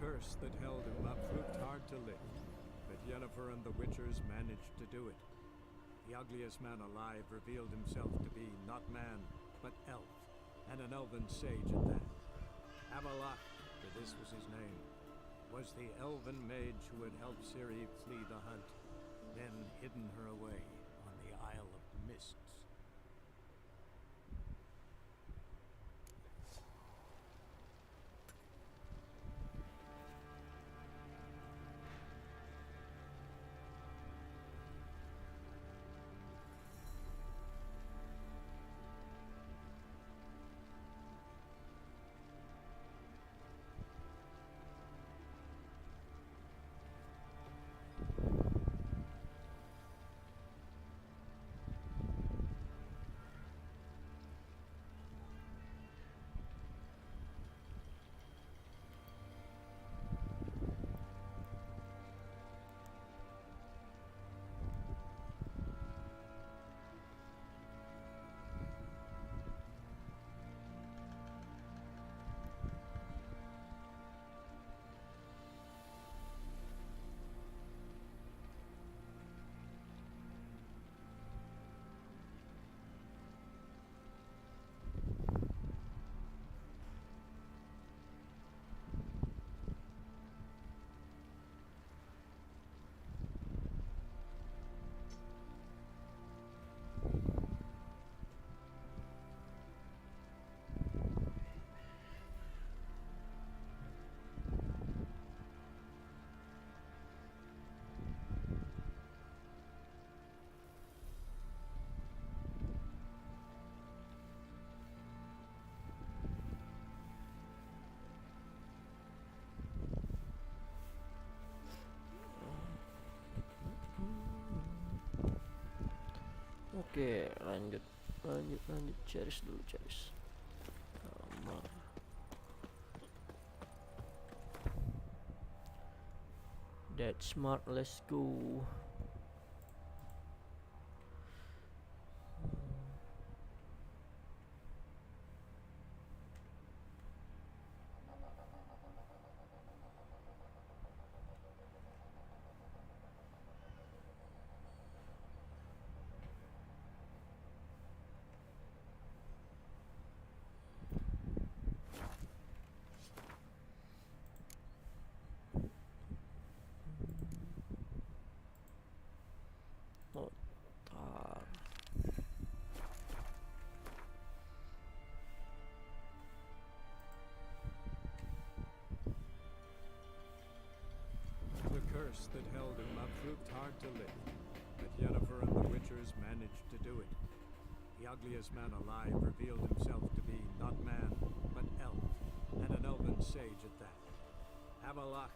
curse that held him up proved hard to lift, but Yennefer and the Witchers managed to do it. The ugliest man alive revealed himself to be not man, but elf, and an elven sage at that. Avalok, for this was his name, was the elven mage who had helped Ciri flee the hunt, then hidden her away on the Isle of Mists. Oke, lanjut ceris dulu, ceris kamar. That's smart, let's go. The curse that held him up proved hard to lift, but Yennefer and the Witchers managed to do it. The ugliest man alive revealed himself to be not man, but elf, and an elven sage at that. Avalok.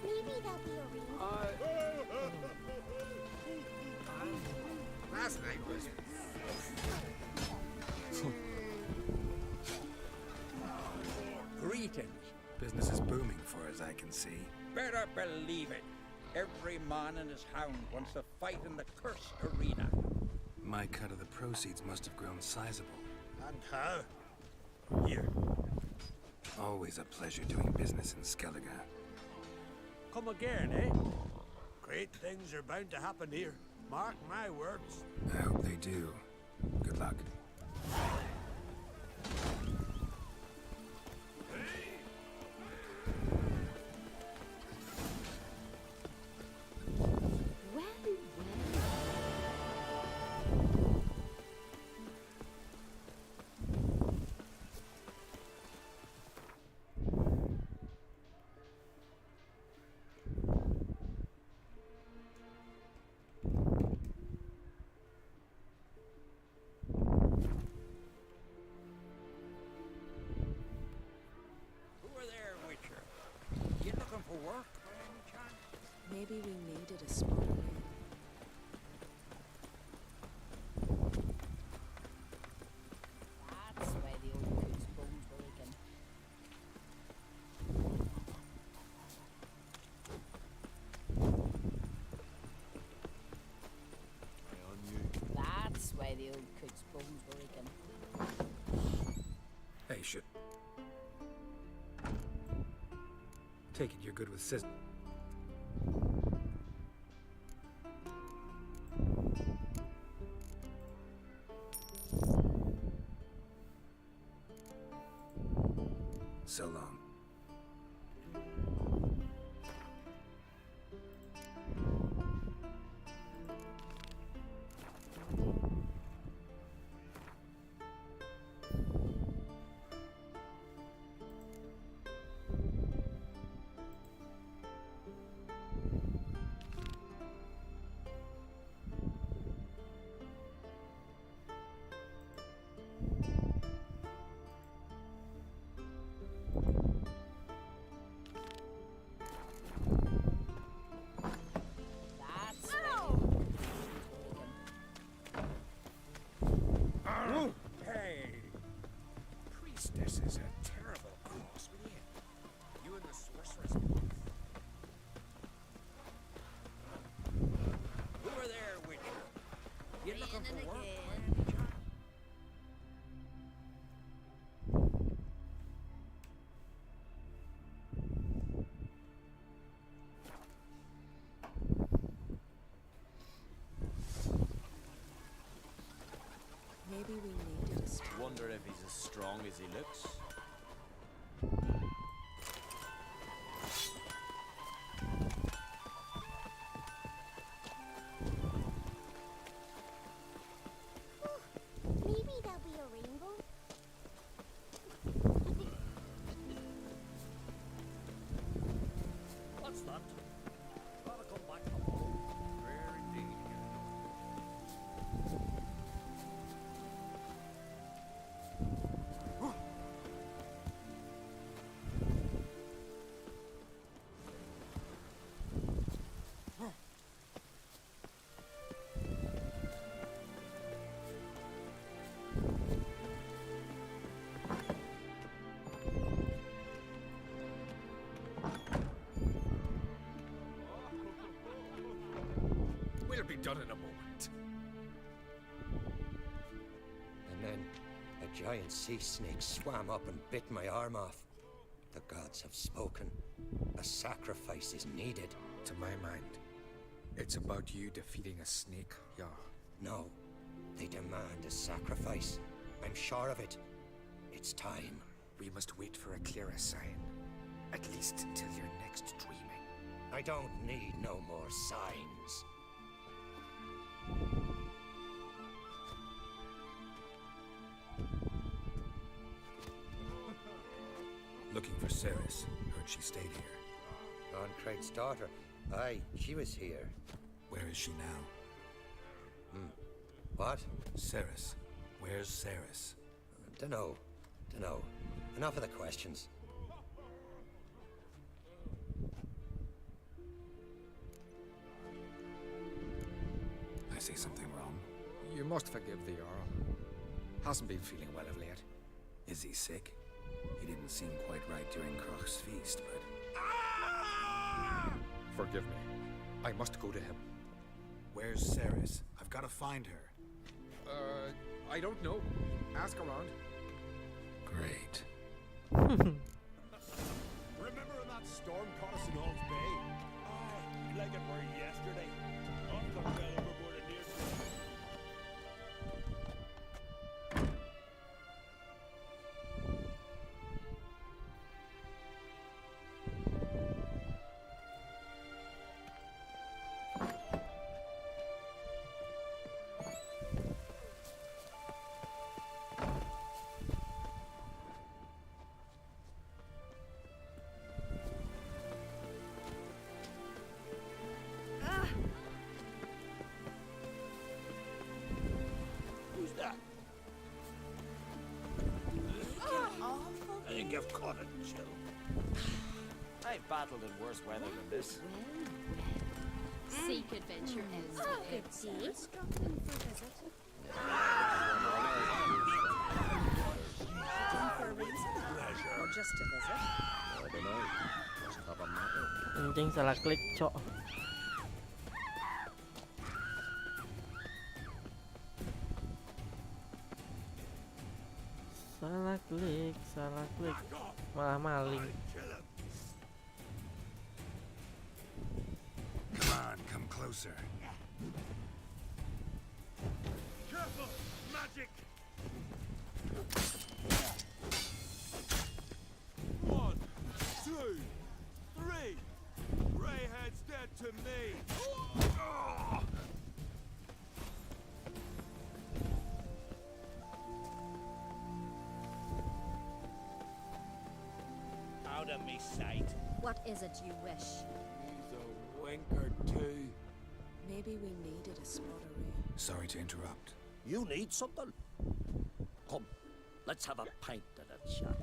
Maybe there'll be a reason. Last night was... Greetings. Business is booming for as I can see. Better believe it. Every man and his hound wants to fight in the cursed arena. My cut of the proceeds must have grown sizable. And how? Here. Always a pleasure doing business in Skellige. Come again, eh? Great things are bound to happen here. Mark my words. I hope they do. Good luck. Work by any chance? Maybe we needed a spot. That's why the old goose bones were aching. I on you. That's why the old Take it you're good with scissors. So long. That's Hey! Priestess is a terrible cross, will you? You and the sorceress. Over there, Witcher. You looking for work? Maybe we needed a spark. Wonder if he's as strong as he looks. maybe there'll be a rainbow. What's that? Gotta come back tomorrow. Rare indeed. We'll be done in a moment. And then a giant sea snake swam up and bit my arm off. The gods have spoken. A sacrifice is needed. To my mind, it's about you defeating a snake, yeah. No, they demand a sacrifice. I'm sure of it. It's time. We must wait for a clearer sign. At least until your next dreaming. I don't need no more signs. Looking for Ceres. Heard she stayed here. Craig's daughter. Aye, she was here. Where is she now? What? Ceres. Where's Ceres? Dunno. Enough of the questions. I see something wrong. You must forgive the Jarl. Hasn't been feeling well of late. Is he sick? He didn't seem quite right during Kroch's feast, but... Forgive me. I must go to him. Where's Ceres? I've got to find her. I don't know. Ask around. Great. Remember when that storm caught us in All's Bay? Aye, like it were yesterday. Off the well overboard and near to Who's that? I think I've caught a chill. I've battled in worse weather than this. Seek adventure is good day. Struggling for a visit. For a reason? Or just to visit? I don't know. Must have a matter. Penting salah klik, cok. Salah klik. Malah maling. closer. Careful! Magic! 1, 2, 3. Greyhead's dead to me. Out of me sight. What is it you wish? He's a winker too. Maybe we needed a spottery. Sorry to interrupt. You need something? Come, let's have a pint and a chat.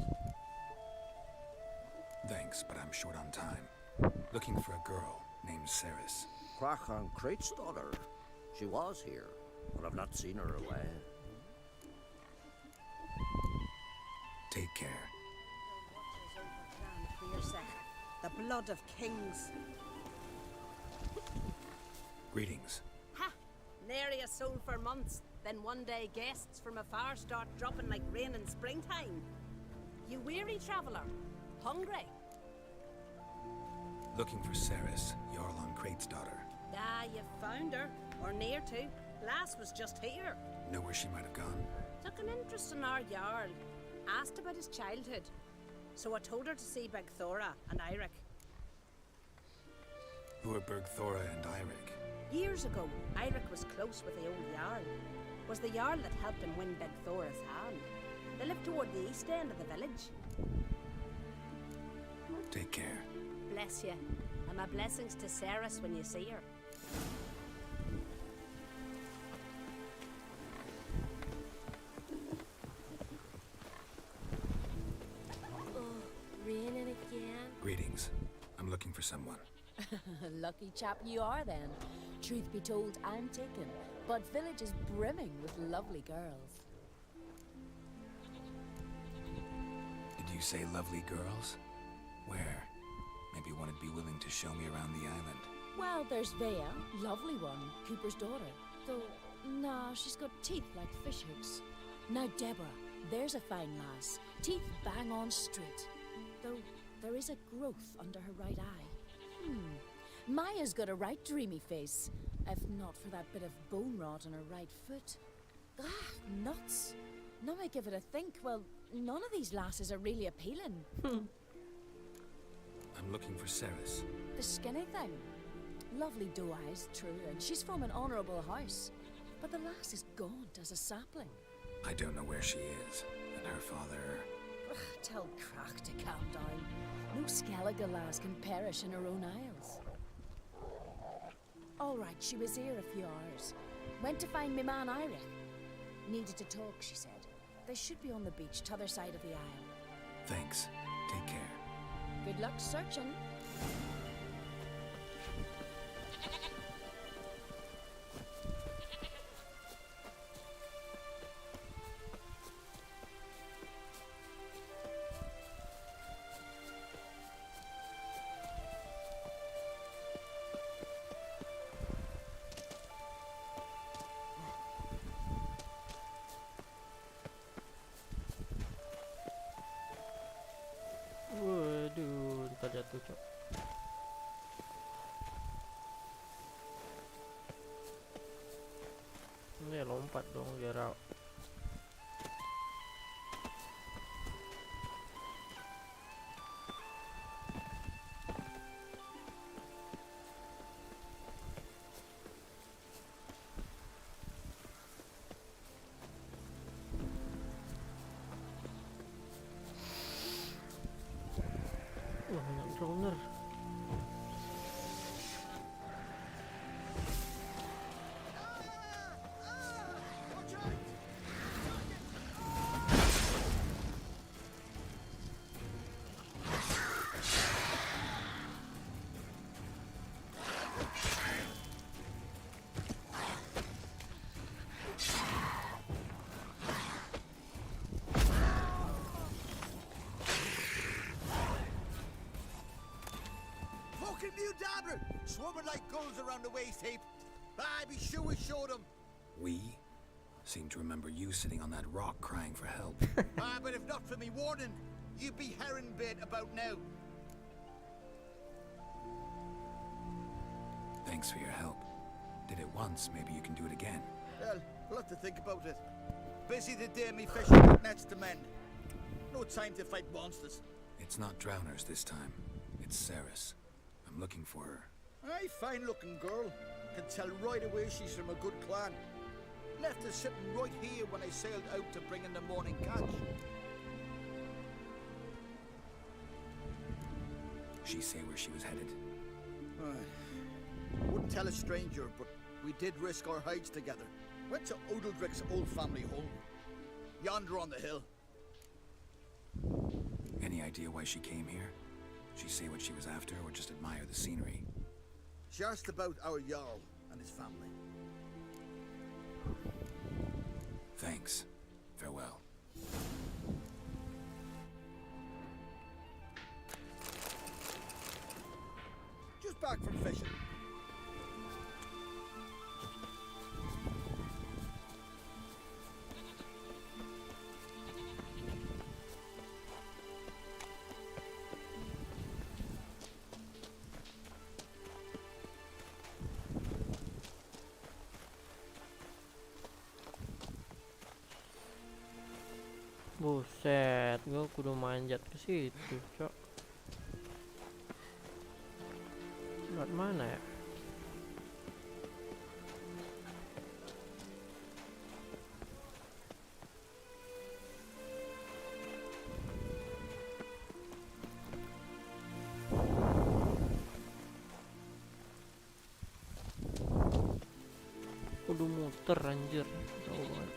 Thanks, but I'm short on time. Looking for a girl named Ceres. Crachan Crate's daughter. She was here, but I've not seen her away. Take care. The blood of kings. Greetings. Ha! Nary a soul for months. Then one day guests from afar start dropping like rain in springtime. You weary traveller? Hungry? Looking for Ceres, Jarl on Crate's daughter. Ah, you found her. Or near to. Lass was just here. Know where she might have gone? Took an interest in our Jarl. Asked about his childhood. So I told her to see Bergthora and Eirik. Who are Bergthora and Eirik? Years ago, Eirik was close with the old Jarl. Was the Jarl that helped him win Bergthora's hand. They lived toward the east end of the village. Take care. Bless you. And my blessings to Ceres when you see her. Raining again? Greetings. I'm looking for someone. Lucky chap you are then. Truth be told, I'm taken, but village is brimming with lovely girls. Did you say lovely girls? Where? Maybe one would be willing to show me around the island. Well, there's Vea, lovely one, Cooper's daughter. Though, nah, she's got teeth like fish hooks. Now Deborah, there's a fine lass, teeth bang on straight. Though there is a growth under her right eye. Maya's got a right dreamy face, if not for that bit of bone rot on her right foot. Ah, nuts. Now I give it a think, well, none of these lasses are really appealing. I'm looking for Ceres. The skinny thing. Lovely doe eyes, true, and she's from an honourable house. But the lass is gaunt as a sapling. I don't know where she is, and her father... Ugh, tell Crack to calm down. No Skellige lass can perish in her own isles. All right, she was here a few hours. Went to find me man Eirik. Needed to talk, she said. They should be on the beach, t'other side of the isle. Thanks. Take care. Good luck searching. Waduh, ntar jatuh cok. Ini lompat dong biar wah, banyak drowner. Fucking you, Dabber! Swarming like gulls around the waist heap. I be sure we showed them. We seem to remember you sitting on that rock crying for help. But if not for me warning, you'd be herring bait about now. Thanks for your help. Did it once, maybe you can do it again. Well, we'll have to think about it. Busy the day me fishing with nets to mend. No time to fight monsters. It's not drowners this time. It's Ceres. I'm looking for her. Aye, fine-looking girl. Can tell right away she's from a good clan. Left her sitting right here when I sailed out to bring in the morning catch. She say where she was headed? Wouldn't tell a stranger, but we did risk our hides together. Went to Udaldric's old family home. Yonder on the hill. Any idea why she came here? She say what she was after, or just admire the scenery? She asked about our Jarl and his family. Thanks. Farewell. Just back from fishing. Buset, gue kudu manjat ke situ, cok. Lewat mana ya? Kudu muter anjir, jauh banget.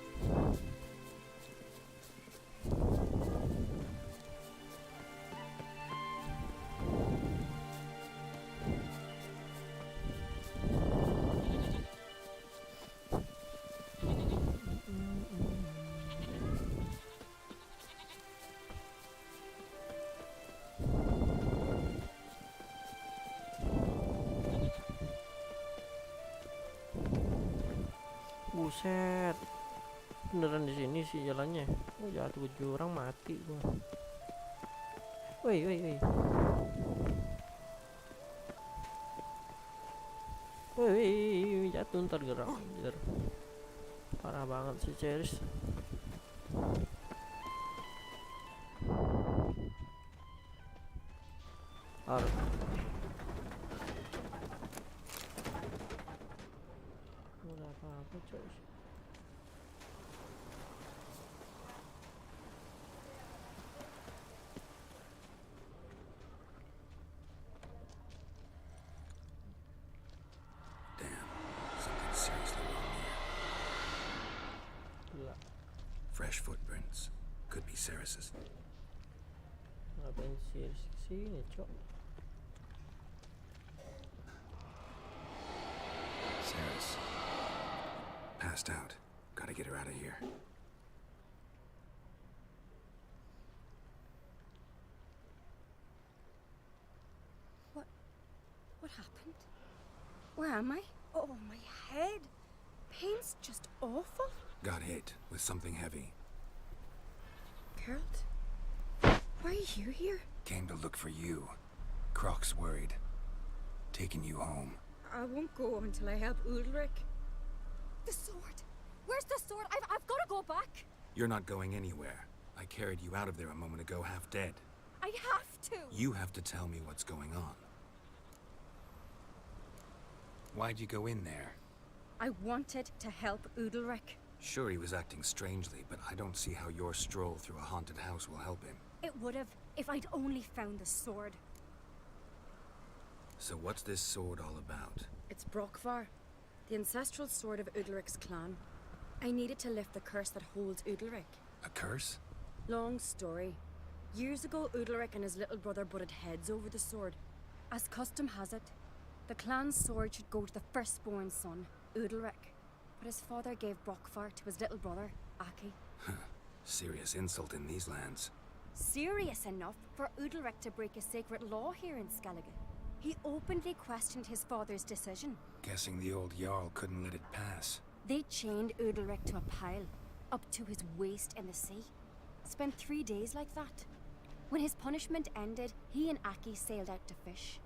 Buset, beneran di sini sih jalannya. Oh, jatuh ke jurang mati gua. Woi. Woi, jatuh ntar gerak anjir. Parah banget sih Ceres. Apa coy? Something seriously wrong Gila. here. Fresh footprints. Could be Ceres's. Ngapain Ceres kesini, cok? Ceres. Passed out. Gotta get her out of here. What happened? Where am I? Oh, my head. Pain's just awful. Got hit with something heavy. Geralt? Why are you here? Came to look for you. Croc's worried. Taking you home. I won't go until I help Udalric. The sword! Where's the sword? I've got to go back! You're not going anywhere. I carried you out of there a moment ago, half dead. I have to! You have to tell me what's going on. Why'd you go in there? I wanted to help Udalric. Sure, he was acting strangely, but I don't see how your stroll through a haunted house will help him. It would have if I'd only found the sword. So what's this sword all about? It's Brockvar, the ancestral sword of Udalric's clan. I needed to lift the curse that holds Udalric. A curse? Long story. Years ago, Udalric and his little brother butted heads over the sword. As custom has it, the clan's sword should go to the firstborn son, Udalric. But his father gave Brockvar to his little brother, Aki. Serious insult in these lands. Serious enough for Udalric to break a sacred law here in Skellige. He openly questioned his father's decision. Guessing the old Jarl couldn't let it pass. They chained Udalric to a pile, up to his waist in the sea. Spent 3 days like that. When his punishment ended, he and Aki sailed out to fish.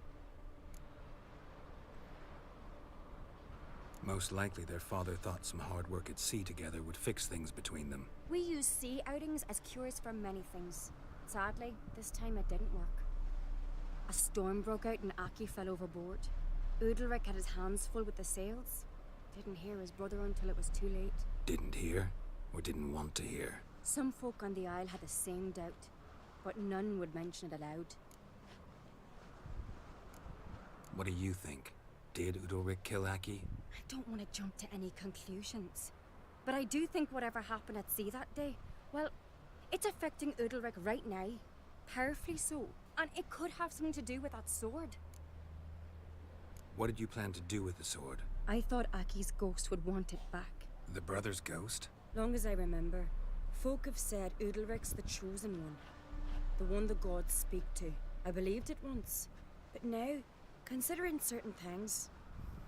Most likely their father thought some hard work at sea together would fix things between them. We use sea outings as cures for many things. Sadly, this time it didn't work. A storm broke out and Aki fell overboard. Udalric had his hands full with the sails. Didn't hear his brother until it was too late. Didn't hear, or didn't want to hear? Some folk on the isle had the same doubt, but none would mention it aloud. What do you think? Did Udalric kill Aki? I don't want to jump to any conclusions, but I do think whatever happened at sea that day, well, it's affecting Udalric right now. Powerfully so, and it could have something to do with that sword. What did you plan to do with the sword? I thought Aki's ghost would want it back. The brother's ghost? Long as I remember, folk have said Udalric's the chosen one. The one the gods speak to. I believed it once. But now, considering certain things,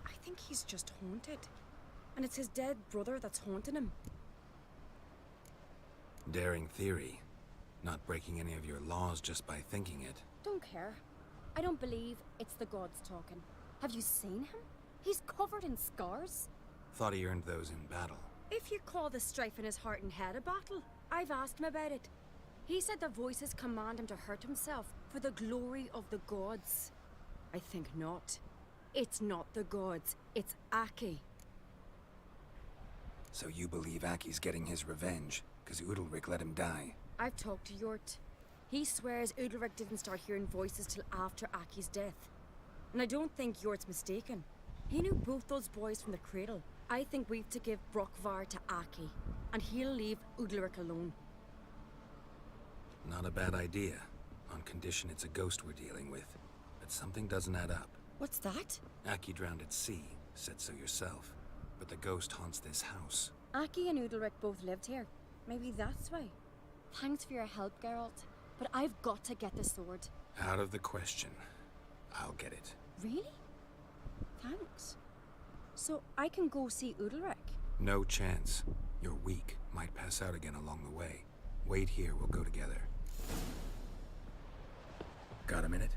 I think he's just haunted. And it's his dead brother that's haunting him. Daring theory. Not breaking any of your laws just by thinking it. Don't care. I don't believe it's the gods talking. Have you seen him? He's covered in scars. Thought he earned those in battle. If you call the strife in his heart and head a battle, I've asked him about it. He said the voices command him to hurt himself for the glory of the gods. I think not. It's not the gods, it's Aki. So you believe Aki's getting his revenge, because Udalric let him die? I've talked to Yort. He swears Udalric didn't start hearing voices till after Aki's death. And I don't think Yort's mistaken. He knew both those boys from the cradle. I think we've to give Brokvar to Aki, and he'll leave Udalric alone. Not a bad idea, on condition it's a ghost we're dealing with. But something doesn't add up. What's that? Aki drowned at sea, said so yourself. But the ghost haunts this house. Aki and Udalric both lived here. Maybe that's why. Thanks for your help, Geralt. But I've got to get the sword. Out of the question. I'll get it. Really? Thanks. So I can go see Udalric? No chance. You're weak. Might pass out again along the way. Wait here, we'll go together. Got a minute?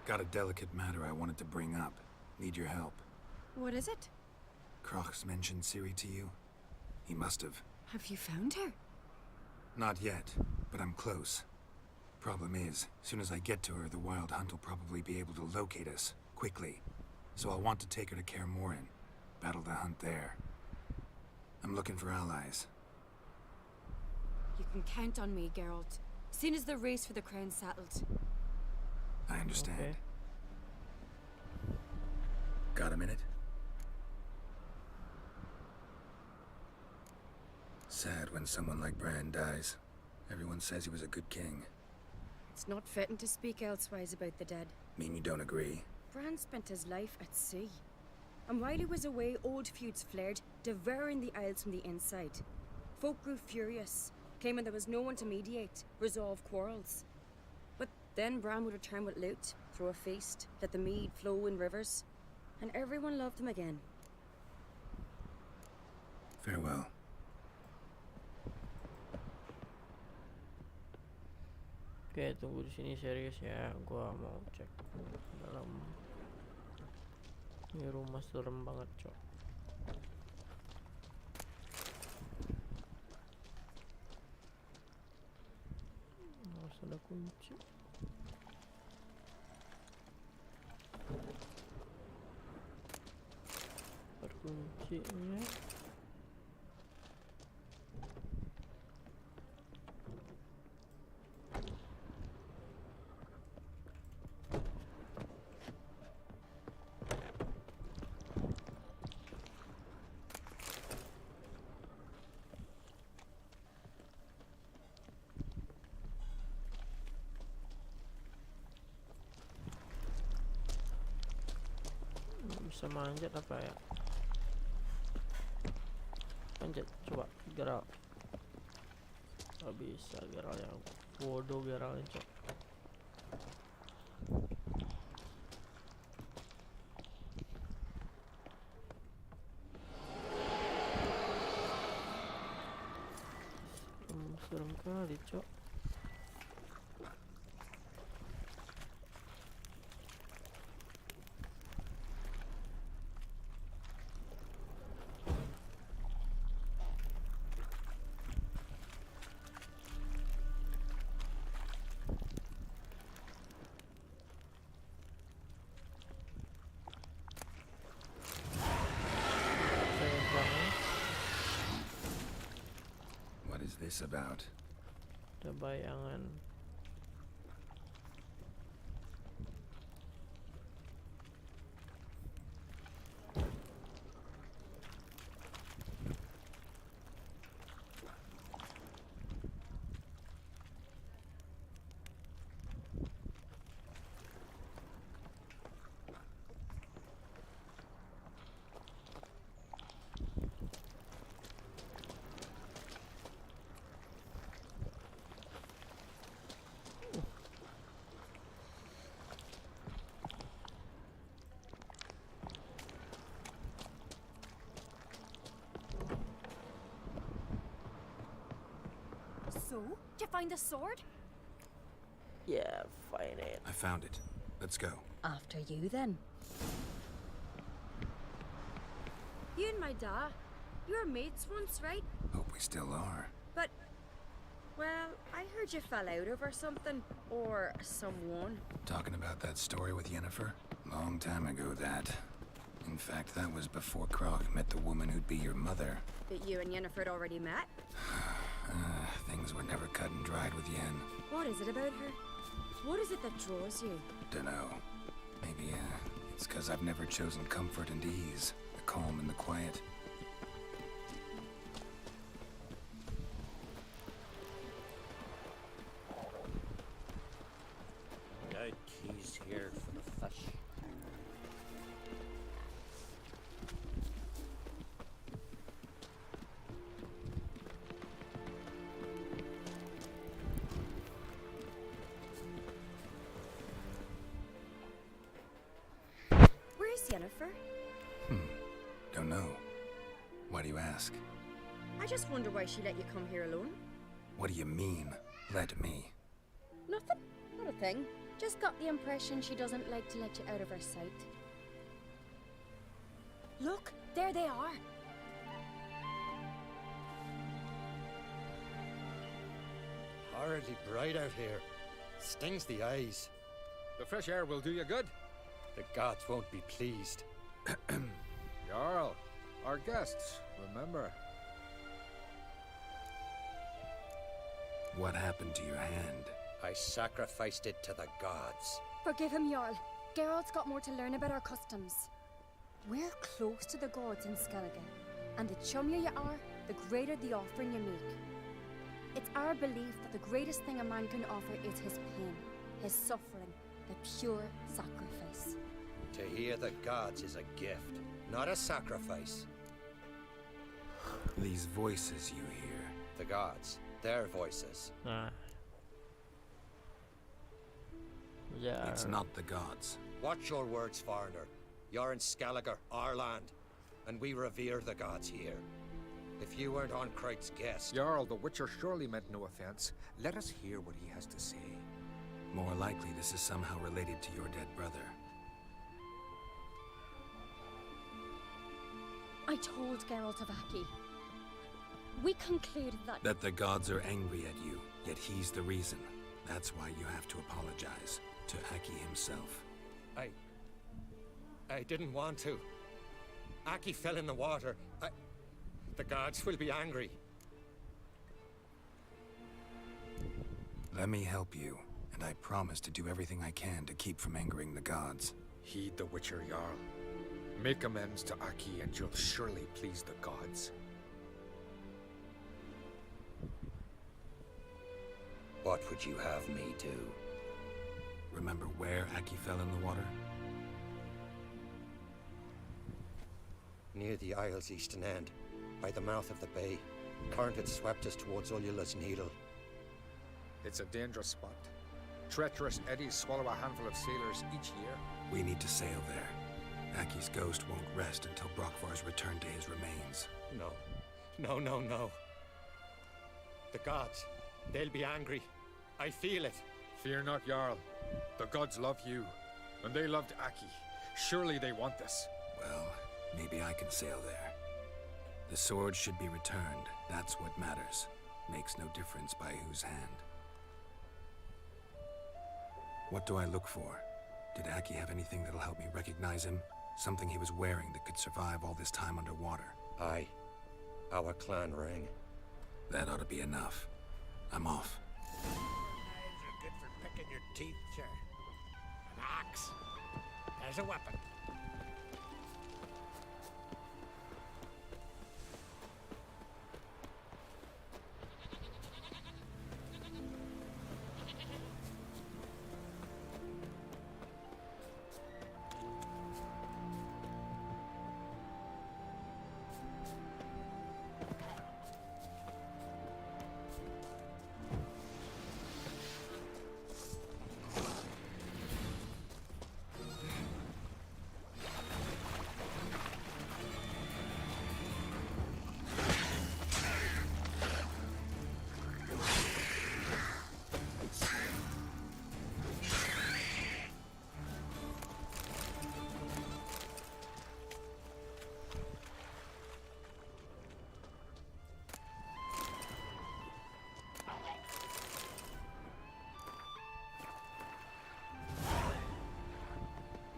Got a delicate matter I wanted to bring up. Need your help. What is it? Croc's mentioned Ciri to you? He must have. Have you found her? Not yet, but I'm close. Problem is, soon as I get to her, the Wild Hunt will probably be able to locate us, quickly. So I'll want to take her to Kaer Morhen. Battle the hunt there. I'm looking for allies. You can count on me, Geralt. Soon as the race for the crown's settled. I understand. Okay. Got a minute? Sad when someone like Bran dies. Everyone says he was a good king. It's not fitting to speak elsewise about the dead. Mean you don't agree? Bran spent his life at sea. And while he was away, old feuds flared, devouring the Isles from the inside. Folk grew furious, claiming there was no one to mediate, resolve quarrels. But then Bran would return with loot, throw a feast, let the mead flow in rivers, and everyone loved him again. Farewell. Oke, tunggu di sini serius ya. Gua mau cek dalam. Ini rumah serem banget, cok. Harus ada kunci. Kuncinya. Bisa manjat apa ya? Manjat, coba gerak. Gak bisa gerak yang bodoh geraknya, cok. Serem kali, cok. this about? Ada bayangan. So, did you find the sword? Yeah, find it. I found it. Let's go. After you, then. You and my dad, you were mates once, right? Hope we still are. But, well, I heard you fell out over something. Or someone. Talking about that story with Yennefer? Long time ago, that. In fact, that was before Croc met the woman who'd be your mother. That you and Yennefer had already met? Things were never cut and dried with Yen. What is it about her? What is it that draws you? Dunno. Maybe, it's 'cause I've never chosen comfort and ease. The calm and the quiet. Got keys here for the fish. Where's Yennefer? Don't know. Why do you ask? I just wonder why she let you come here alone. What do you mean, let me? Nothing. Not a thing. Just got the impression she doesn't like to let you out of her sight. Look, there they are. Horridly bright out here. Stings the eyes. The fresh air will do you good. The gods won't be pleased. Jarl, our guests, remember. What happened to your hand? I sacrificed it to the gods. Forgive him, Jarl. Geralt's got more to learn about our customs. We're close to the gods in Skellige, and the chummier you are, the greater the offering you make. It's our belief that the greatest thing a man can offer is his pain, his suffering, the pure sacrifice. To hear the gods is a gift, not a sacrifice. These voices you hear. The gods, their voices. Nah. Yeah. It's not the gods. Watch your words, foreigner. You're in Skellige, our land, and we revere the gods here. If you weren't on Kright's guest... Jarl, the Witcher surely meant no offense. Let us hear what he has to say. More likely this is somehow related to your dead brother. I told Geralt of Aki. We concluded that... That the gods are angry at you, yet he's the reason. That's why you have to apologize to Aki himself. I didn't want to. Aki fell in the water. The gods will be angry. Let me help you, and I promise to do everything I can to keep from angering the gods. Heed the Witcher, Jarl. Make amends to Aki and you'll surely please the gods. What would you have me do? Remember where Aki fell in the water? Near the Isle's eastern end, by the mouth of the bay. Current had swept us towards Ullula's Needle. It's a dangerous spot. Treacherous eddies swallow a handful of sailors each year. We need to sail there. Aki's ghost won't rest until Brokvar's returned to his remains. No. The gods, they'll be angry. I feel it. Fear not, Jarl. The gods love you, and they loved Aki. Surely they want this. Well, maybe I can sail there. The sword should be returned. That's what matters. Makes no difference by whose hand. What do I look for? Did Aki have anything that'll help me recognize him? Something he was wearing that could survive all this time underwater? Aye. Our clan ring. That ought to be enough. I'm off. Knives are good for picking your teeth, sir. An axe. There's a weapon.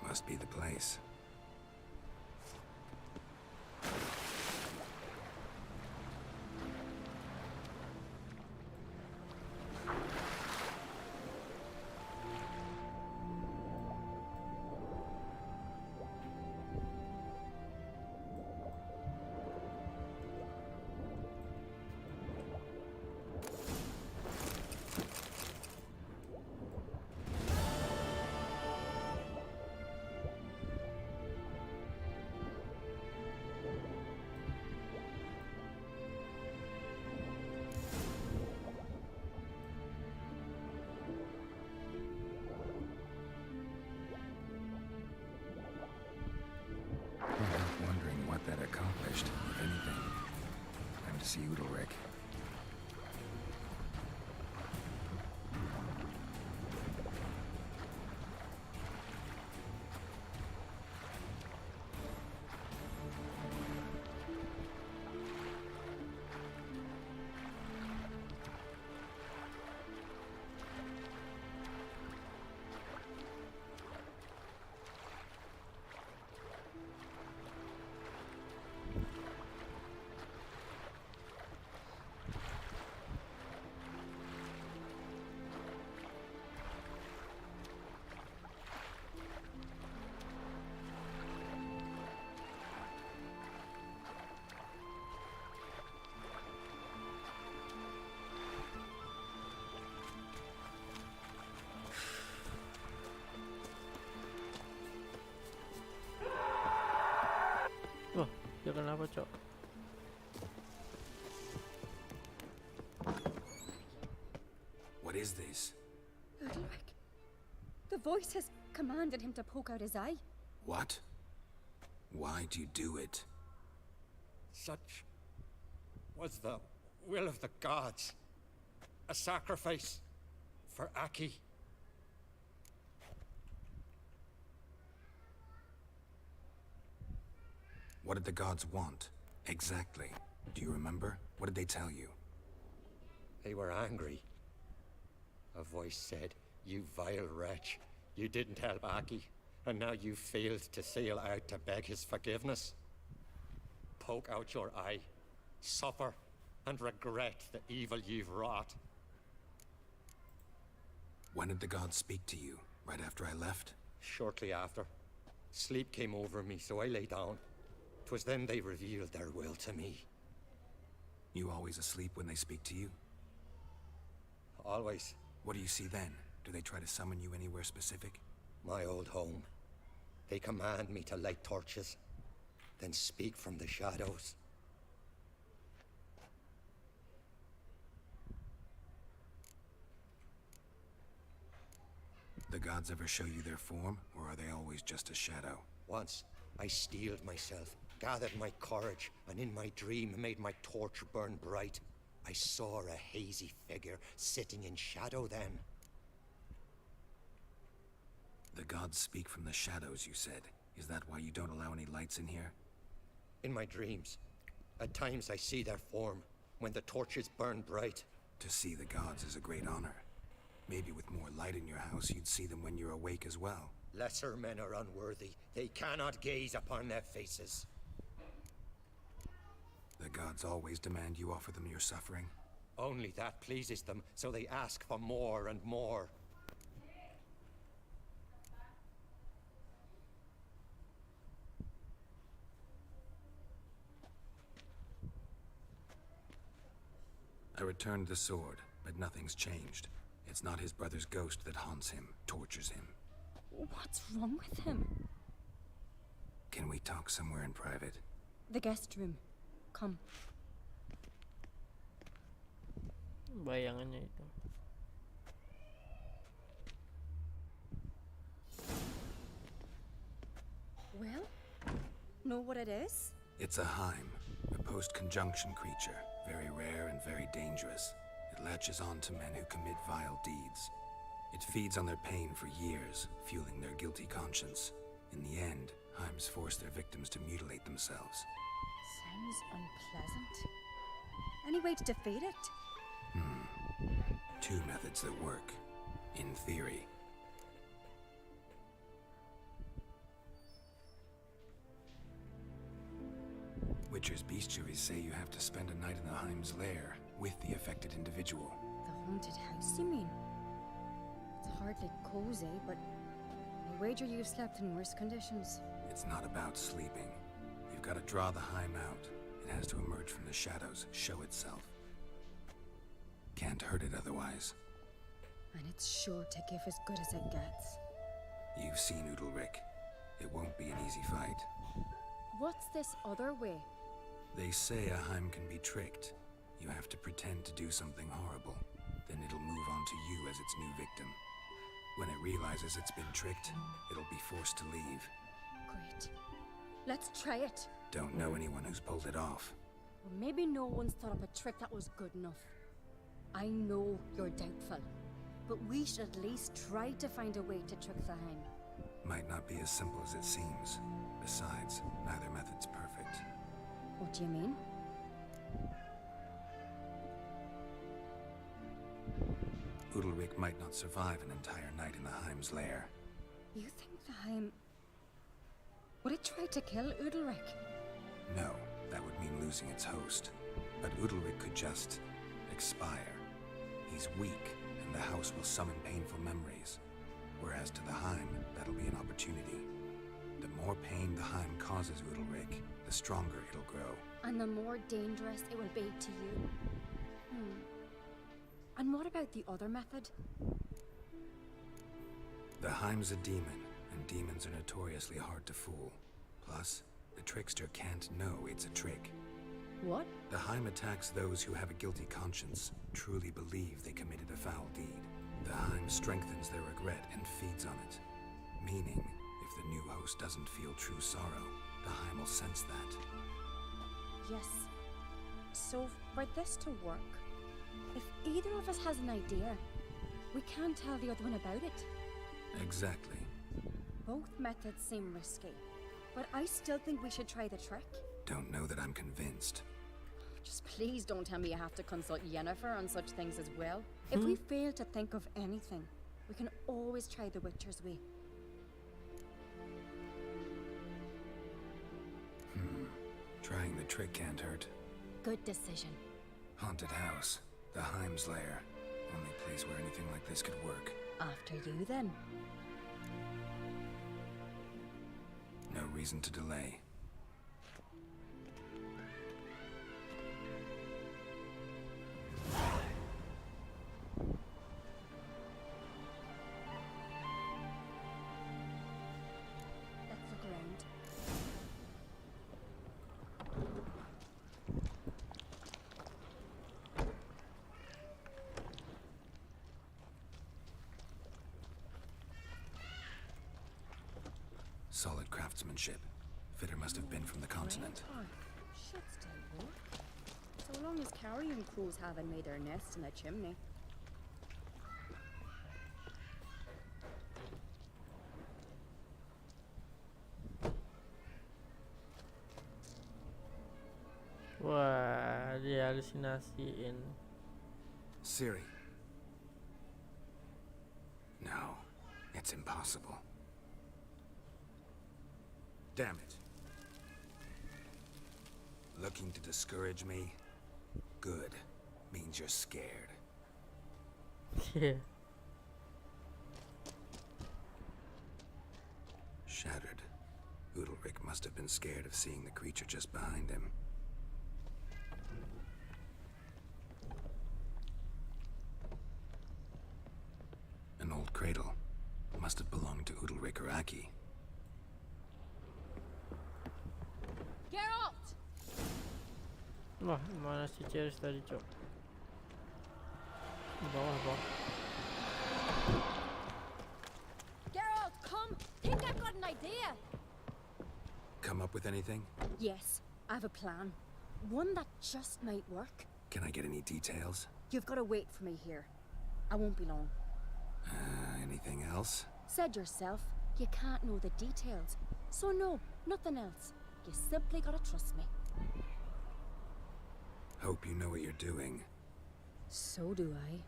Must be the place. Wondering what that accomplished, if anything. Time to see Udalric. Wah, dia kenapa, Cok? What is this? Udalric. The voice has commanded him to poke out his eye. What? Why'd you do it? Such was the will of the gods. A sacrifice for Aki. What did the gods want? Exactly. Do you remember? What did they tell you? They were angry. A voice said, "You vile wretch, you didn't help Aki, and now you failed to sail out to beg his forgiveness. Poke out your eye, suffer, and regret the evil you've wrought." When did the gods speak to you? Right after I left? Shortly after. Sleep came over me, so I lay down. 'Twas then they revealed their will to me. You always asleep when they speak to you? Always. What do you see then? Do they try to summon you anywhere specific? My old home. They command me to light torches, then speak from the shadows. The gods ever show you their form, or are they always just a shadow? Once, I steeled myself, gathered my courage, and in my dream made my torch burn bright. I saw a hazy figure sitting in shadow then. The gods speak from the shadows, you said. Is that why you don't allow any lights in here? In my dreams, at times I see their form, when the torches burn bright. To see the gods is a great honor. Maybe with more light in your house, you'd see them when you're awake as well. Lesser men are unworthy. They cannot gaze upon their faces. The gods always demand you offer them your suffering? Only that pleases them, so they ask for more and more. I returned the sword, but nothing's changed. It's not his brother's ghost that haunts him, tortures him. What's wrong with him? Can we talk somewhere in private? The guest room. Come. Bayangan niya ito. Well, know what it is? It's a Heim, a post-conjunction creature, very rare and very dangerous. It latches on to men who commit vile deeds. It feeds on their pain for years, fueling their guilty conscience. In the end, Heims force their victims to mutilate themselves. Sounds unpleasant. Any way to defeat it? Two methods that work, in theory. Witcher's bestiaries say you have to spend a night in the Heim's lair with the affected individual. The haunted house, you mean? It's hardly cozy, but I wager you've slept in worse conditions. It's not about sleeping. You've got to draw the Heim out. It has to emerge from the shadows, show itself. Can't hurt it otherwise. And it's sure to give as good as it gets. You've seen Udalric. It won't be an easy fight. What's this other way? They say a Heim can be tricked. You have to pretend to do something horrible. Then it'll move on to you as its new victim. When it realizes it's been tricked, it'll be forced to leave. Great. Let's try it. Don't know anyone who's pulled it off. Well, maybe no one's thought up a trick that was good enough. I know you're doubtful, but we should at least try to find a way to trick the Heim. Might not be as simple as it seems. Besides, neither method's perfect. What do you mean? Udalric might not survive an entire night in the Heim's lair. You think the Heim... Would it try to kill Udalric? No, that would mean losing its host. But Udalric could just... expire. He's weak, and the house will summon painful memories. Whereas to the Heim, that'll be an opportunity. The more pain the Heim causes Udalric, the stronger it'll grow. And the more dangerous it will be to you. And what about the other method? The Heim's a demon, and demons are notoriously hard to fool. Plus, the trickster can't know it's a trick. What? The Heim attacks those who have a guilty conscience, truly believe they committed a foul deed. The Heim strengthens their regret and feeds on it. Meaning, if the new host doesn't feel true sorrow, the Heim will sense that. Yes. So, for this to work, if either of us has an idea, we can't tell the other one about it. Exactly. Both methods seem risky, but I still think we should try the trick. Don't know that I'm convinced. Just please don't tell me you have to consult Yennefer on such things as well. If we fail to think of anything, we can always try the Witcher's way. Trying the trick can't hurt. Good decision. Haunted house. The Heim's lair. Only place where anything like this could work. After you, then. No reason to delay. Let's look around. Solid craftsmanship. Fitter must have been from the continent. Should still work. So long as carrion crows haven't made their nest in a chimney. Wah, dihalusinasiin. Ciri. No, it's impossible. Damn it. Looking to discourage me? Good. means you're scared. Yeah. Shattered. Udalric must have been scared of seeing the creature just behind him. An old cradle. Must have belonged to Udalric or Aki. Geralt! Wah, mana si Ceres tadi, Cok? Di bawah, bawah. Geralt, come! Think I've got an idea! Come up with anything? Yes, I have a plan. One that just might work. Can I get any details? You've got to wait for me here. I won't be long. Anything else? Said yourself, you can't know the details. So no, nothing else. You simply gotta trust me. Hope you know what you're doing. So do I.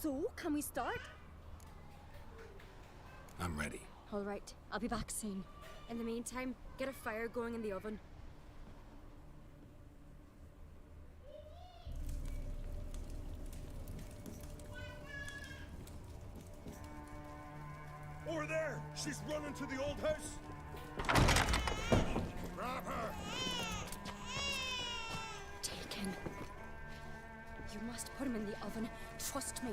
So, can we start? I'm ready. All right, I'll be back soon. In the meantime, get a fire going in the oven. Over there! She's running to the old house! Grab her! Taken. You must put him in the oven. Trust me.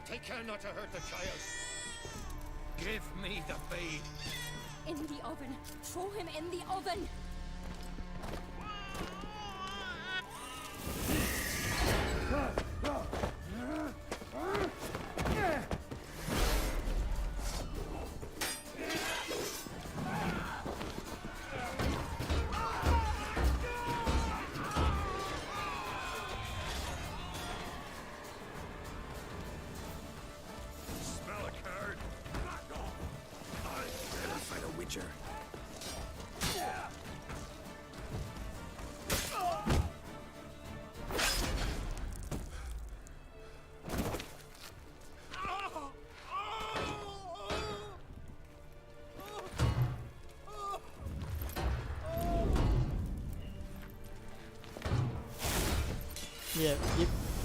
Take care not to hurt the child. Give me the babe. In the oven. Throw him in the oven. Smell a card? Back off! Ready fight a witcher.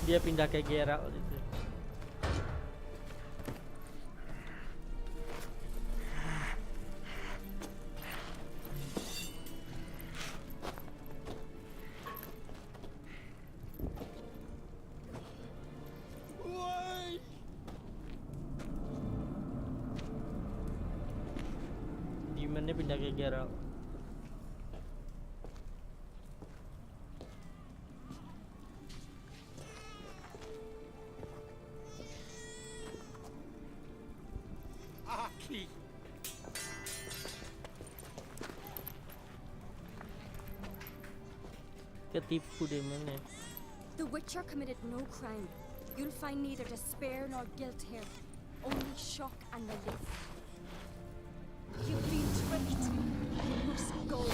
Dia pindah ke Geralt itu. Gimana pindah ke Geralt? Aki! Ketipu deh mana? The Witcher committed no crime. You'll find neither despair nor guilt here. Only shock and relief. You've been tricked. You must go.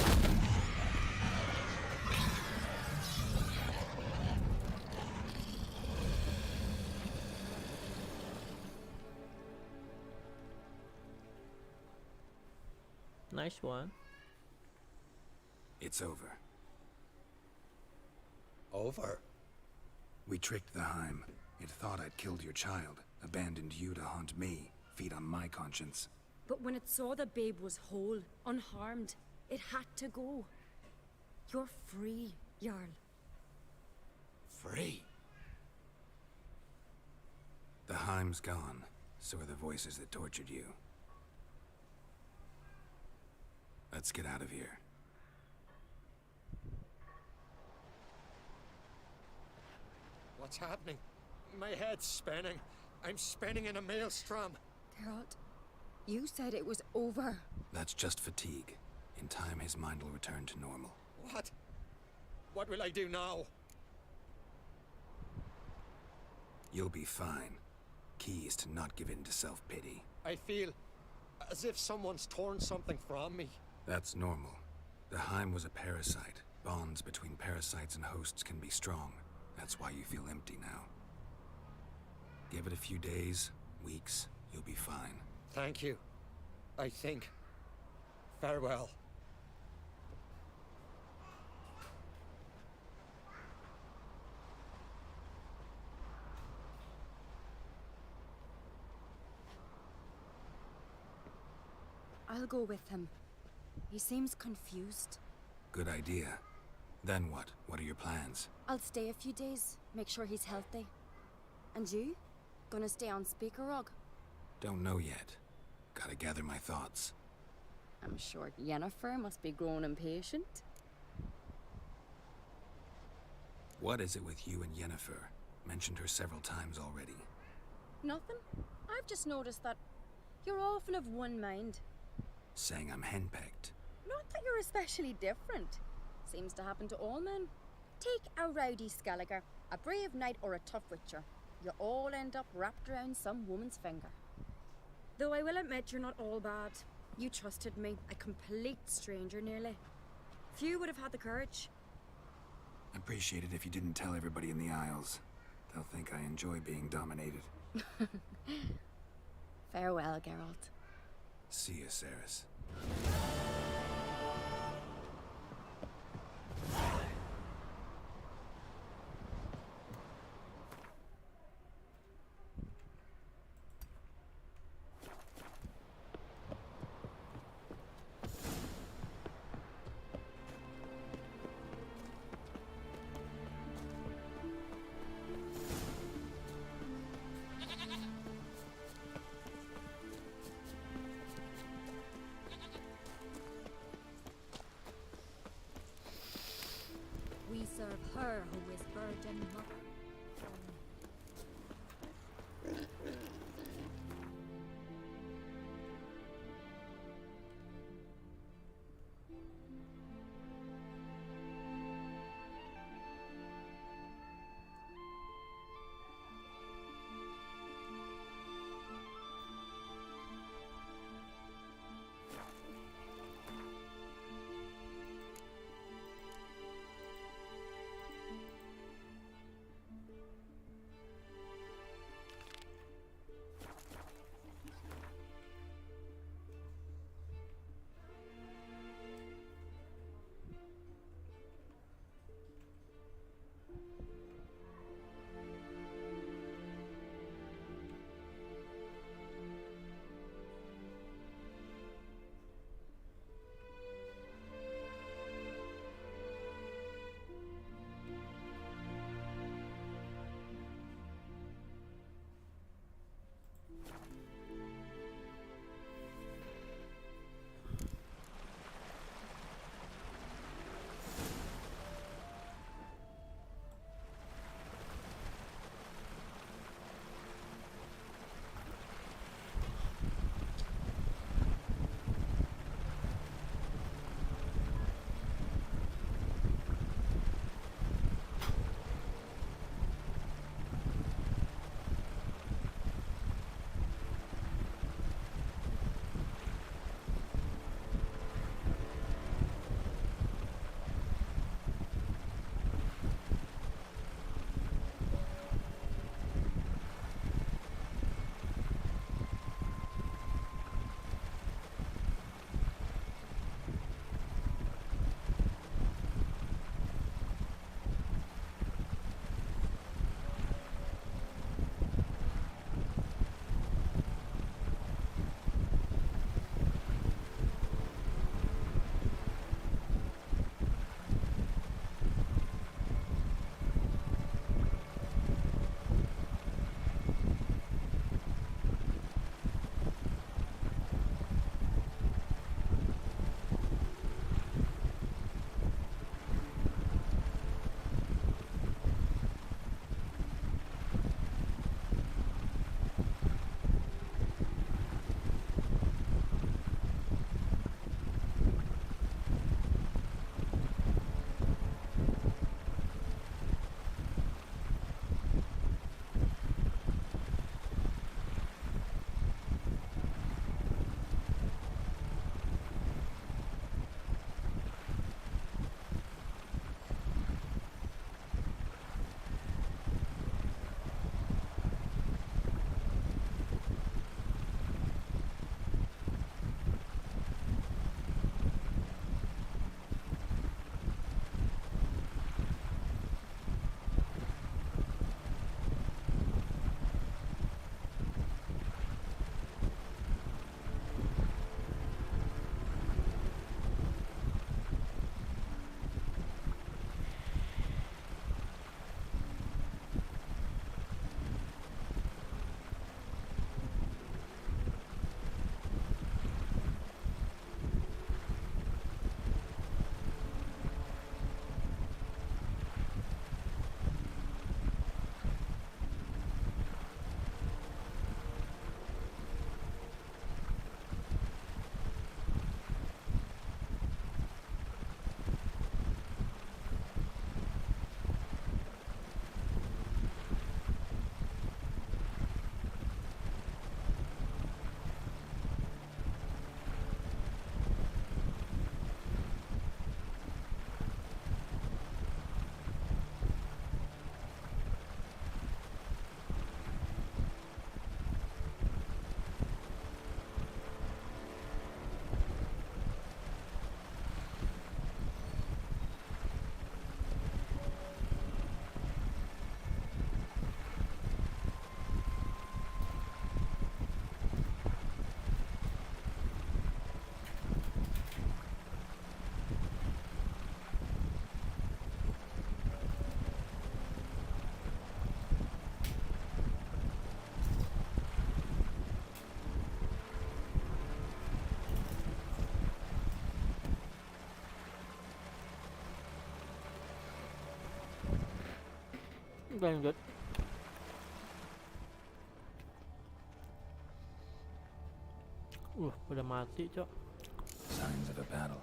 Nice one. It's over. Over? We tricked the Heim. It thought I'd killed your child, abandoned you to haunt me, feed on my conscience. But when it saw the babe was whole, unharmed, it had to go. You're free, Jarl. Free? The Heim's gone, so are the voices that tortured you. Let's get out of here. What's happening? My head's spinning. I'm spinning in a maelstrom. Geralt, you said it was over. That's just fatigue. In time, his mind will return to normal. What? What will I do now? You'll be fine. Key is to not give in to self-pity. I feel as if someone's torn something from me. That's normal. The Heim was a parasite. Bonds between parasites and hosts can be strong. That's why you feel empty now. Give it a few days, weeks, you'll be fine. Thank you. I think. Farewell. I'll go with him. He seems confused. Good idea. Then what? What are your plans? I'll stay a few days, make sure he's healthy. And you? Gonna stay on speaker rug? Don't know yet. Gotta gather my thoughts. I'm sure Yennefer must be growing impatient. What is it with you and Yennefer? Mentioned her several times already. Nothing. I've just noticed that you're often of one mind. Saying I'm henpecked. Not that you're especially different. Seems to happen to all men. Take a rowdy Skelliger, a brave knight or a tough witcher. You all end up wrapped around some woman's finger. Though I will admit you're not all bad. You trusted me, a complete stranger nearly. Few would have had the courage. Appreciate it if you didn't tell everybody in the Isles. They'll think I enjoy being dominated. Farewell, Geralt. See you, Ceres. Lanjut. Udah mati, Cok. Signs of a battle.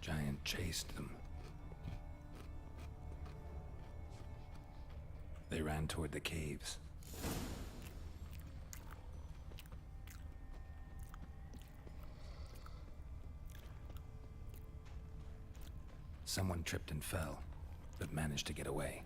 Giant chased them. They ran toward the caves. Someone tripped and fell, but managed to get away.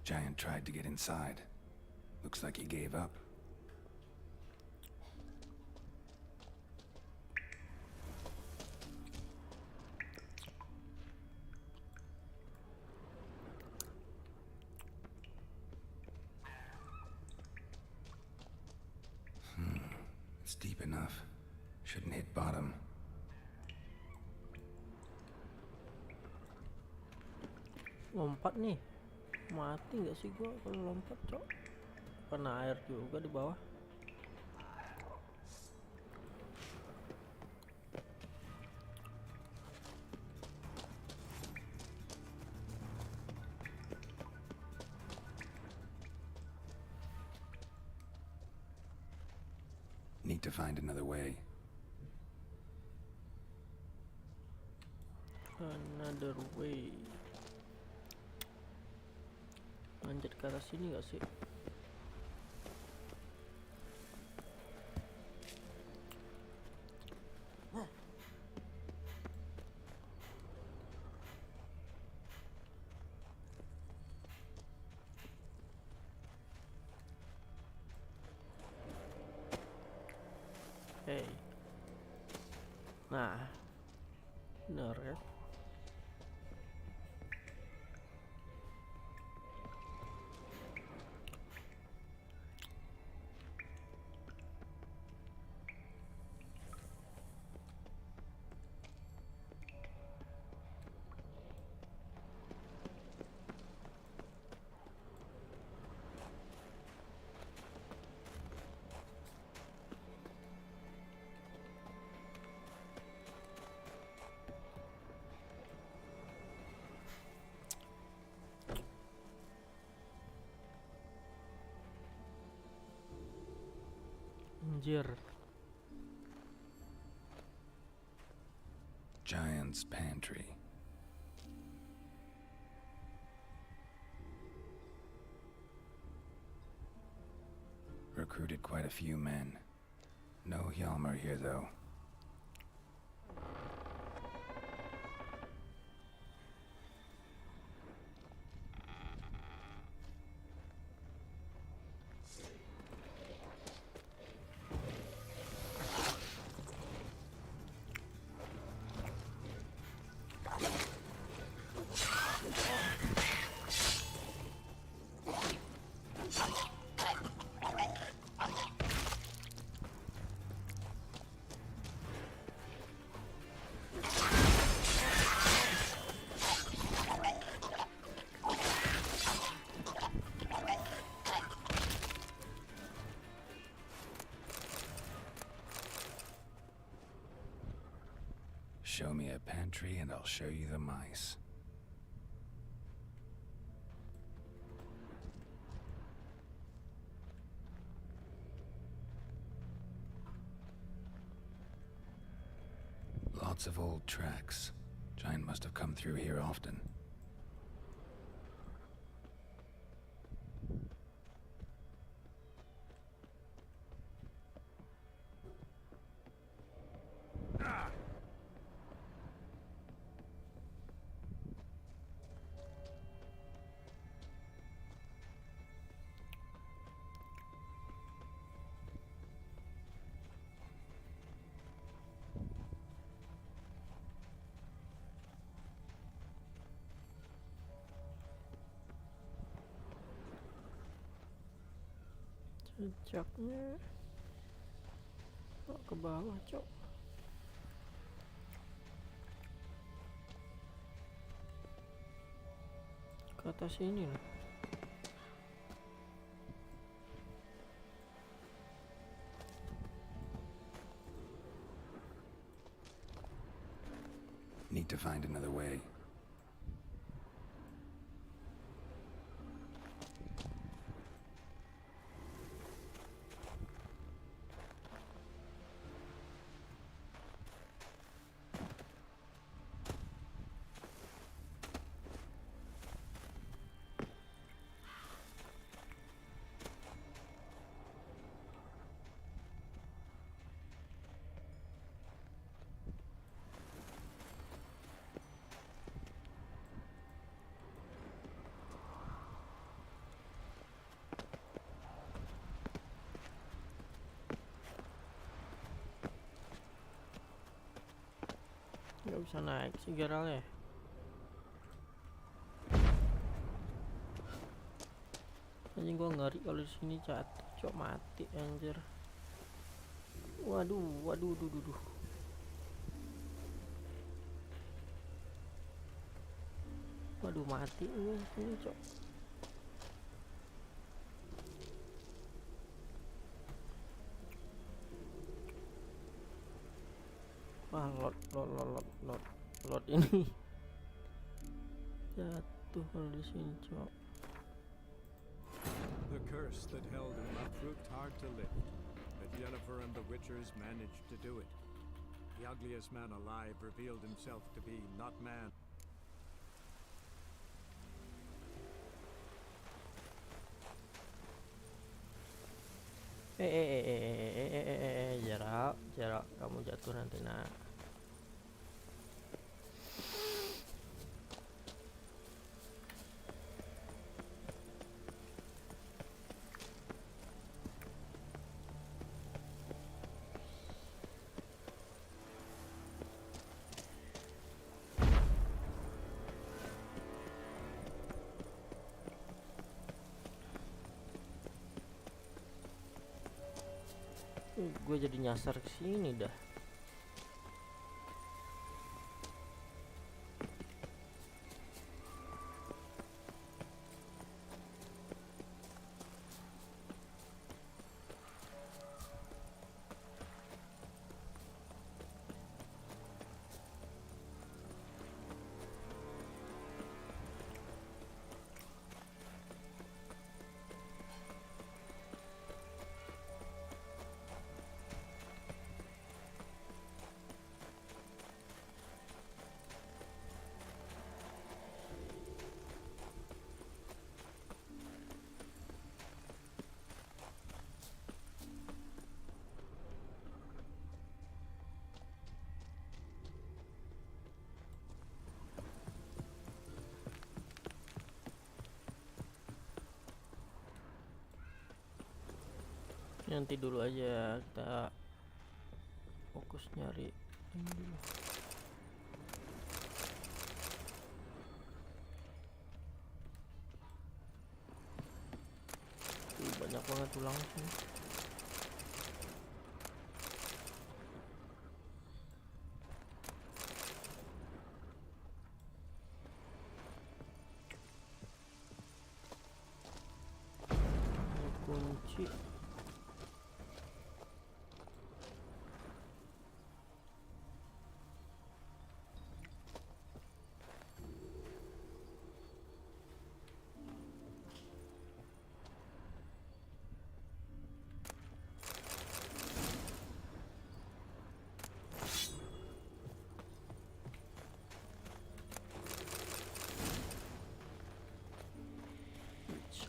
Giant tried to get inside. Looks like he gave up. It's deep enough. Shouldn't hit bottom. Lompat nih. Mati nggak sih gua kalau lompat, Cok? Kena air juga di bawah. Need to find another way. Another way. Lanjut ke arah sini gak sih? Hey. Nah. Bener ya. Anjir. Giant's pantry. Recruited quite a few men. No Hjalmar here, though. Show me a pantry and I'll show you the mice. Lots of old tracks. Giant must have come through here often. Jejaknya ke bawah, cok. Ke atas ini loh. Need to find another way. Nggak bisa naik sih Geralnya. Anjing gua ngeri kalau di sini jatuh, cok, mati anjir. Waduh, duh. Waduh, mati ini, cok. Wah, lot ini jatuh kalau di sini, cok. The curse that held him up proved hard to lift, but Yennefer and the Witchers managed to do it. The ugliest man alive revealed himself to be not man. Jarak, kamu jatuh nanti, nak. Gue jadi nyasar ke sini dah. Nanti dulu aja, kita fokus nyari ini dulu. Tuh, banyak banget tulang sih. Ini kunci.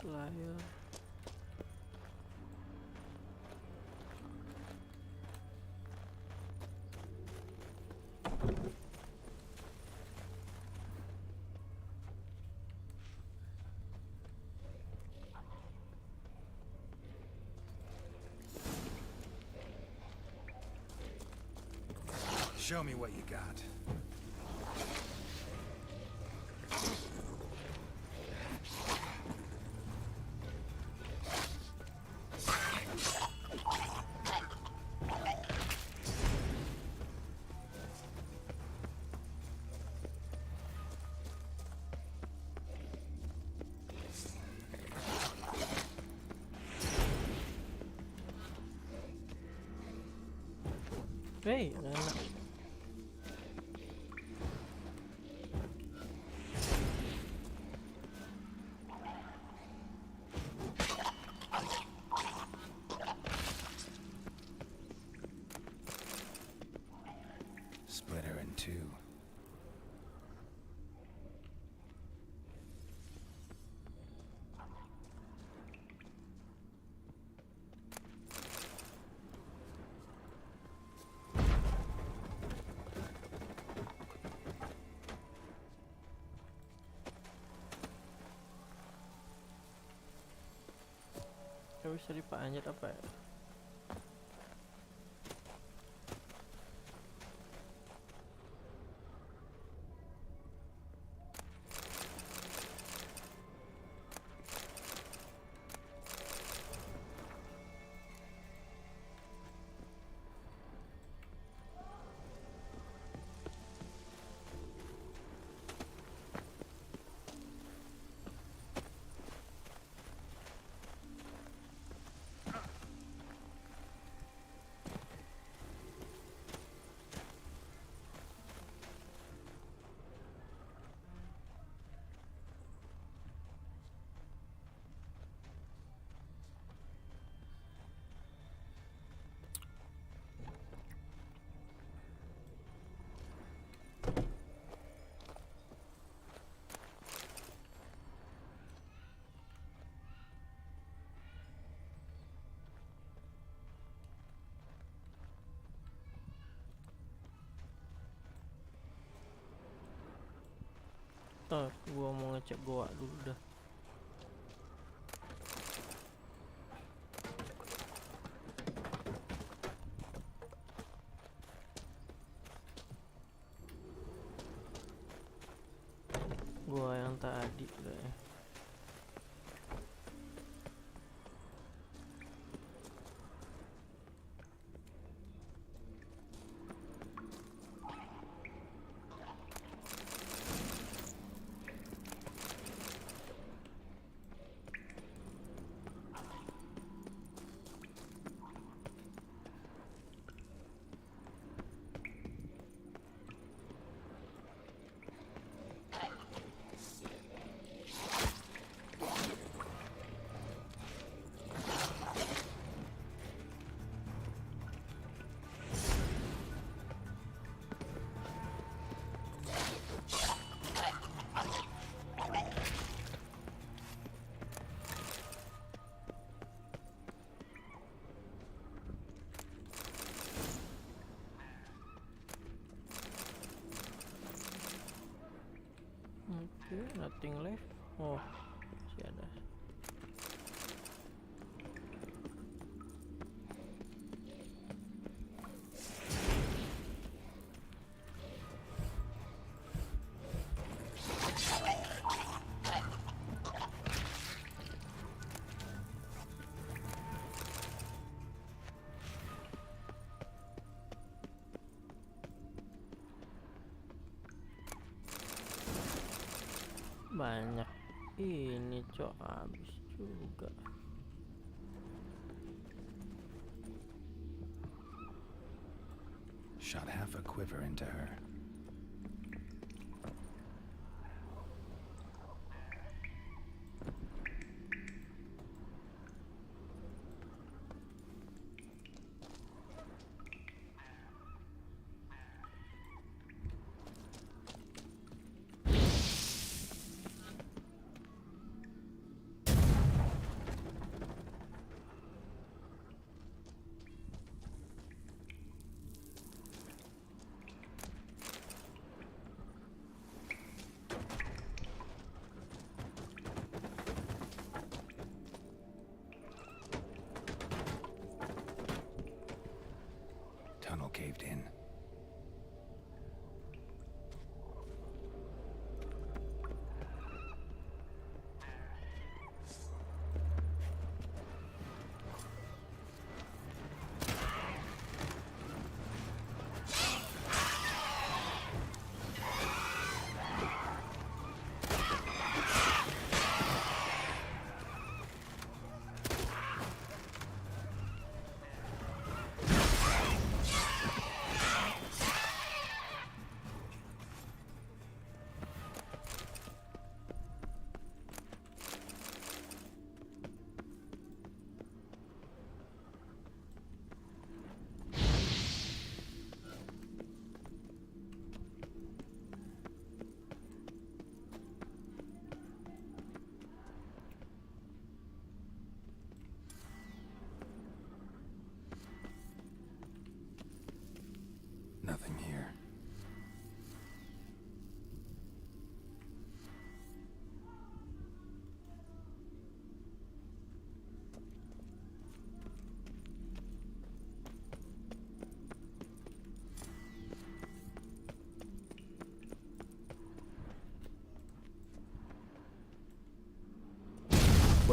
Layar. Show me what you got. Hey, anak. Split her in two. Bisa dipanjat apa ya? Ntar gua mau ngecek goa dulu dah. Gua yang tadi kayaknya. Oke, nothing left. Oh, masih ada. Banyak ini cok, habis juga. Shot half a quiver into her. Tunnel caved in.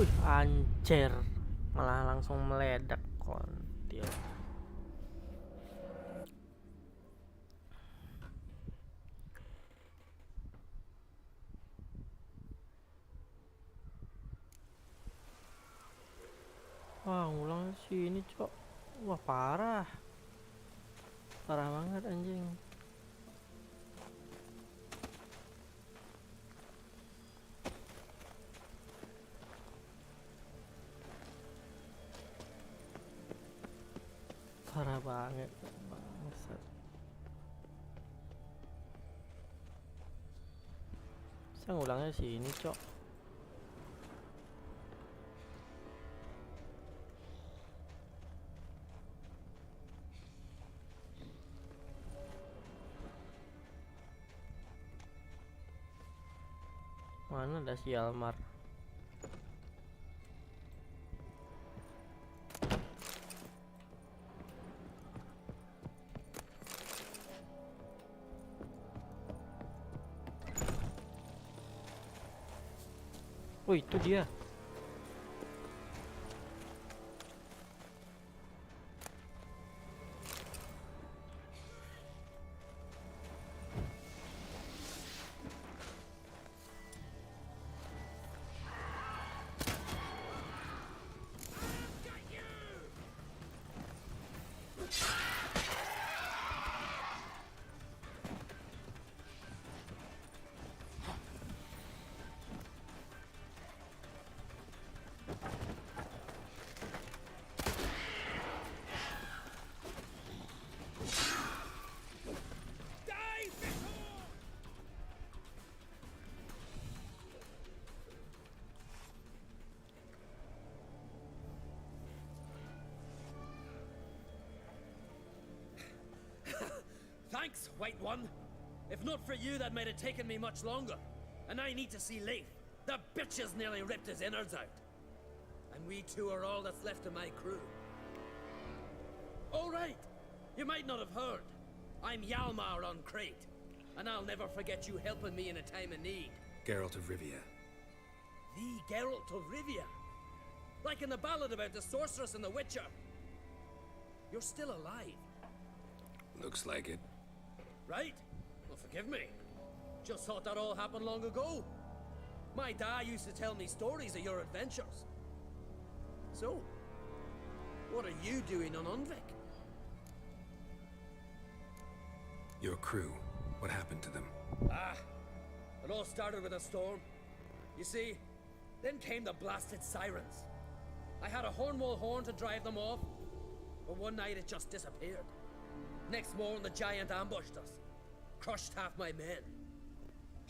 Wih, anjir. Malah langsung meledak kontil. Wah, ngulang sini, Cok. Wah, parah. Parah banget anjing. Parah banget. Bangsat. Bisa ngulangnya sini, Cok. Mana ada si Almar? Oh, itu dia. Thanks, White One. If not for you, that might have taken me much longer. And I need to see Leif. The bitch has nearly ripped his innards out. And we two are all that's left of my crew. All right. You might not have heard. I'm Hjalmar on Crete. And I'll never forget you helping me in a time of need. Geralt of Rivia. The Geralt of Rivia. Like in the ballad about the sorceress and the witcher. You're still alive. Looks like it. Right? Well, forgive me. Just thought that all happened long ago. My dad used to tell me stories of your adventures. So, what are you doing on Undvik? Your crew. What happened to them? Ah, it all started with a storm. You see, then came the blasted sirens. I had a Hornwall horn to drive them off, but one night it just disappeared. Next morning the giant ambushed us, crushed half my men,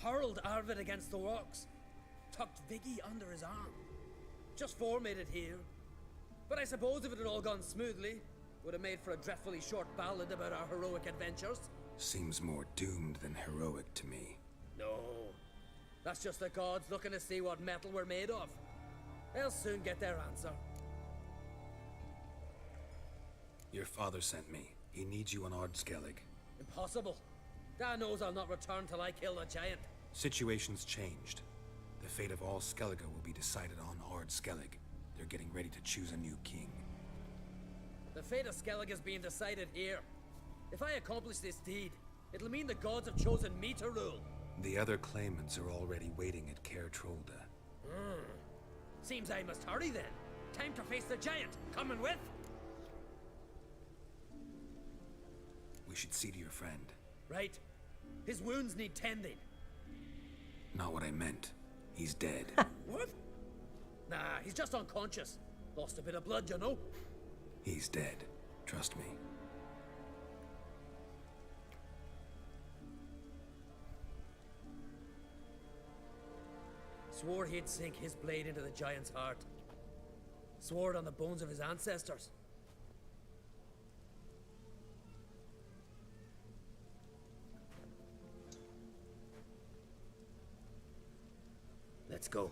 hurled Arvid against the rocks, tucked Viggy under his arm. Just four made it here. But I suppose if it had all gone smoothly, would have made for a dreadfully short ballad about our heroic adventures. Seems more doomed than heroic to me. No, that's just the gods looking to see what metal we're made of. They'll soon get their answer. Your father sent me. He needs you on Ardskellig. Impossible. Dad knows I'll not return till I kill the giant. Situation's changed. The fate of all Skellige will be decided on Ardskellig. They're getting ready to choose a new king. The fate of Skellig is being decided here. If I accomplish this deed, it'll mean the gods have chosen me to rule. The other claimants are already waiting at Caer Trolda. Seems I must hurry then. Time to face the giant. Coming with? We should see to your friend. Right. His wounds need tending. Not what I meant. He's dead. What? Nah, he's just unconscious. Lost a bit of blood, you know. He's dead. Trust me. Swore he'd sink his blade into the giant's heart. Swore it on the bones of his ancestors. Let's go.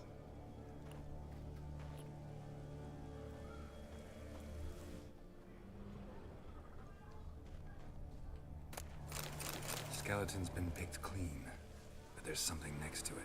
Skeleton's been picked clean, but there's something next to it.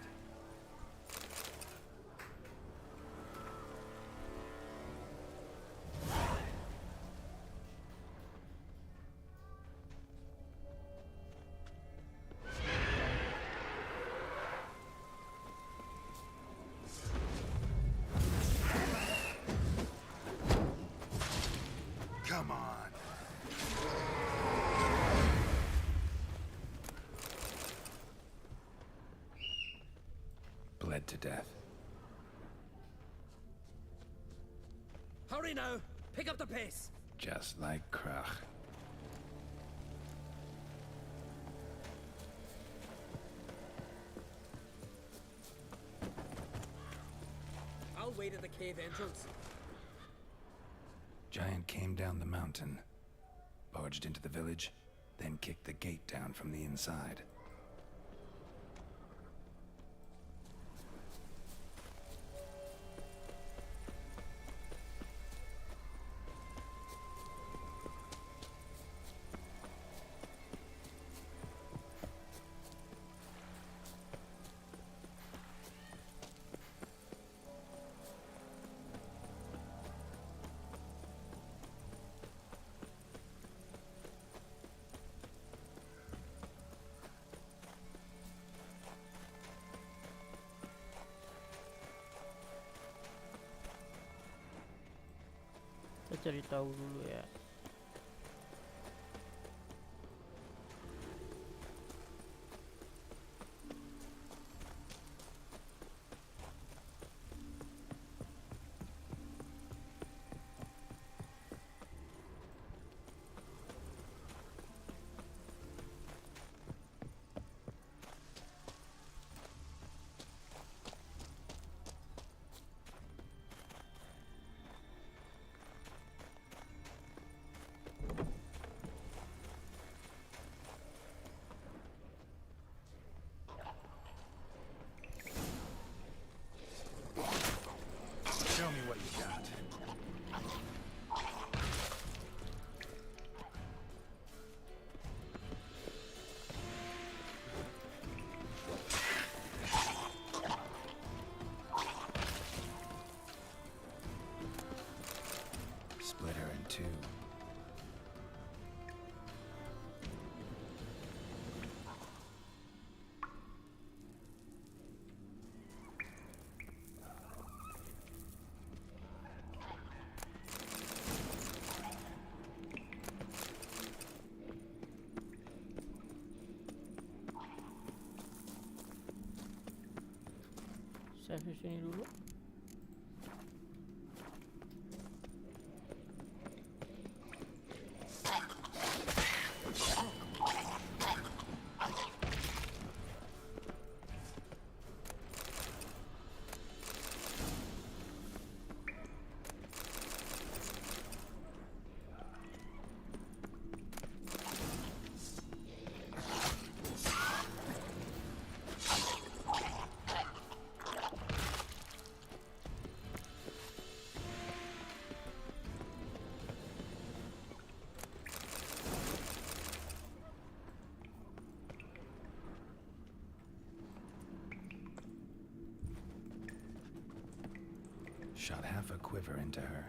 to death. Hurry now! Pick up the pace! Just like Krach. I'll wait at the cave entrance. Giant came down the mountain, barged into the village, then kicked the gate down from the inside. Kita cari tahu dulu ya. Show me what you got. Split her in two. Saya di sini dulu. Shot half a quiver into her.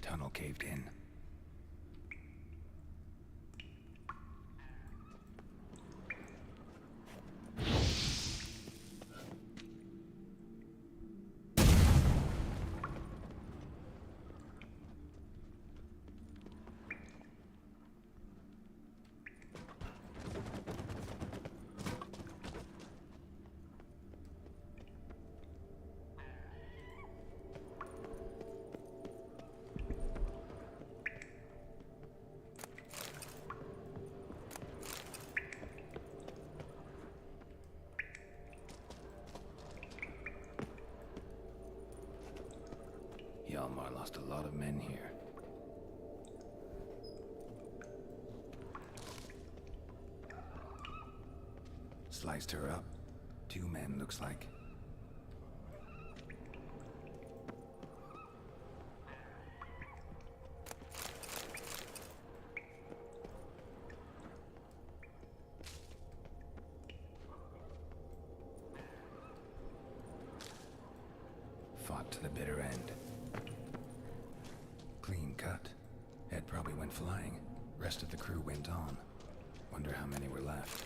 Tunnel caved in. Hjalmar lost a lot of men here. Sliced her up. 2 men, looks like. Fought to the bitter end. Clean cut. Head probably went flying. Rest of the crew went on. Wonder how many were left.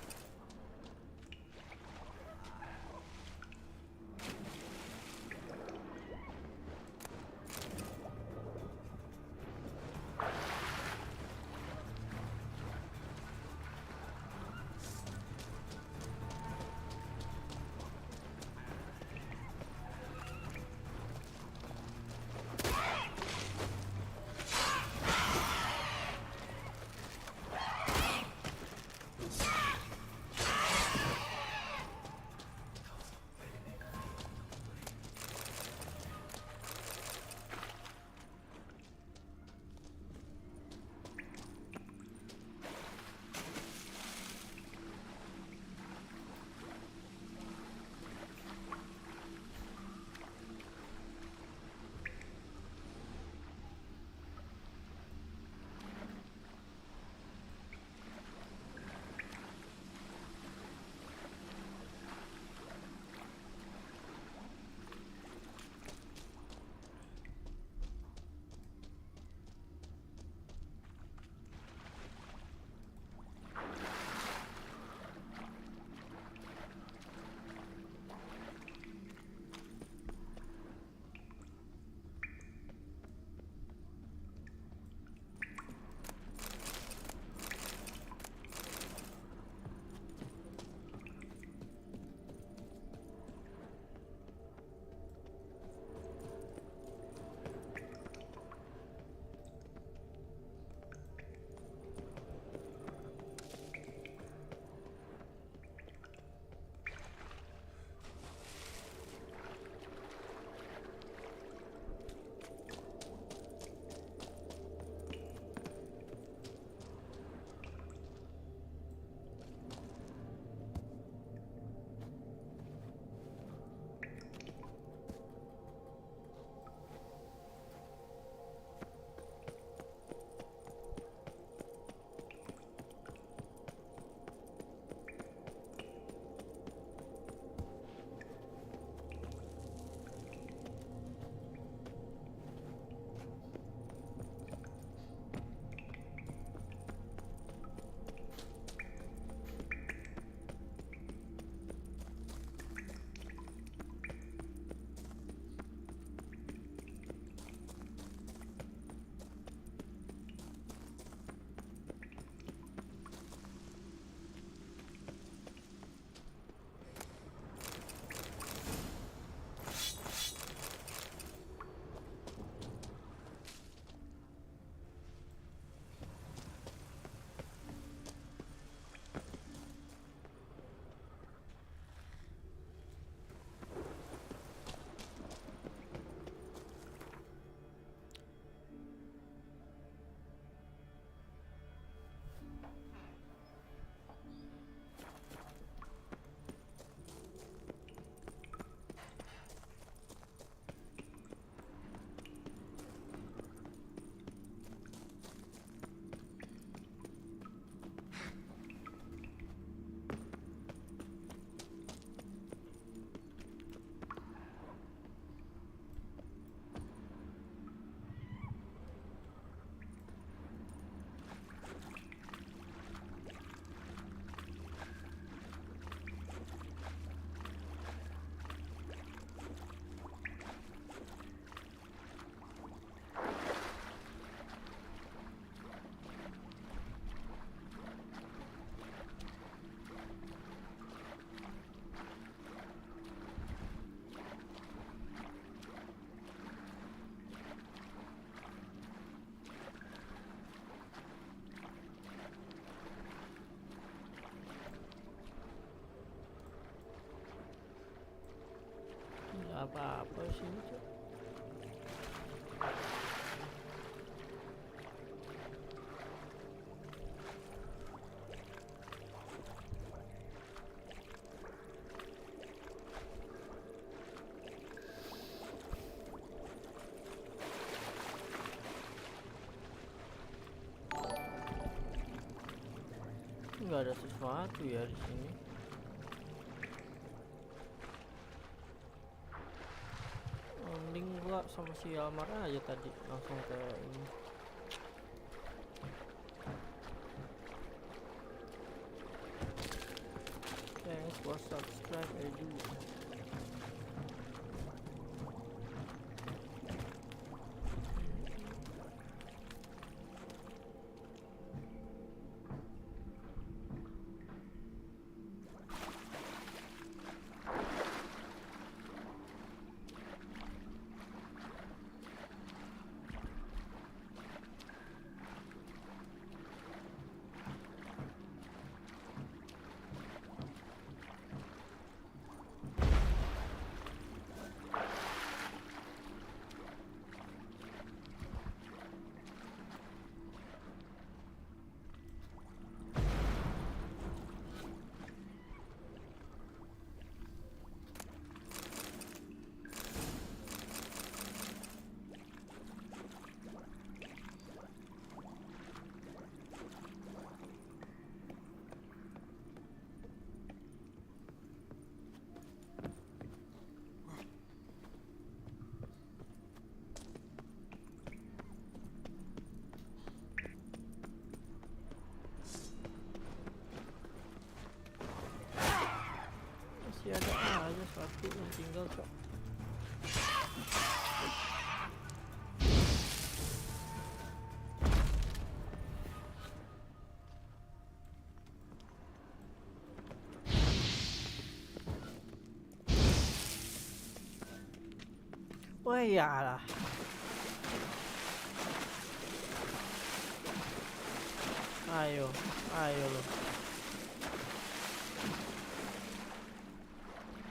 Apa-apa sih itu. ada sesuatu ya di sini. Mending gua sama si Almar aja tadi langsung ke ini. Thanks for subscribe Edu. Masih ada aja satu yang tinggal, Cok. Wah iyalah. Ayo lo.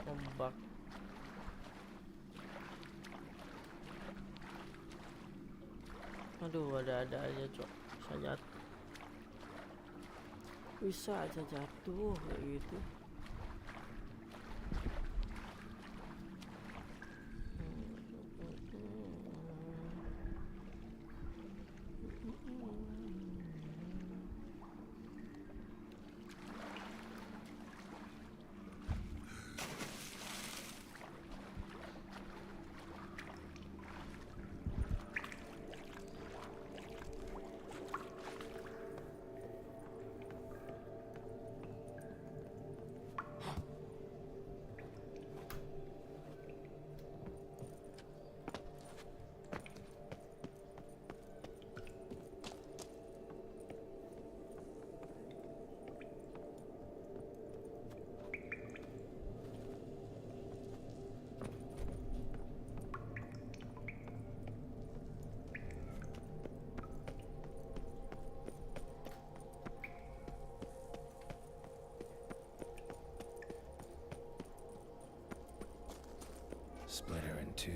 Ombak. Aduh, ada aja, Cok. Bisa aja jatuh kayak gitu. Split her in two.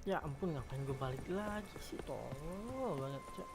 Ya ampun, ngapain gue balik lagi sih, tolol banget cok.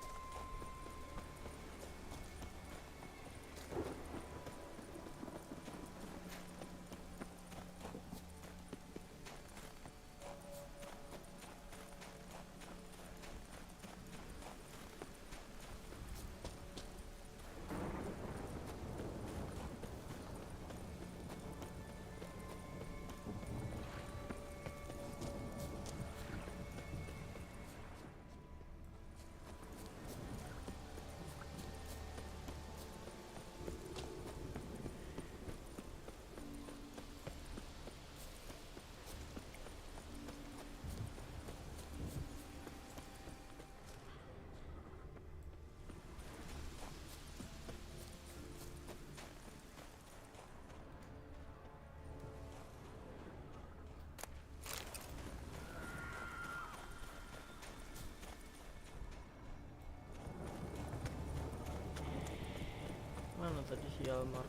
Mana tadi si Almar?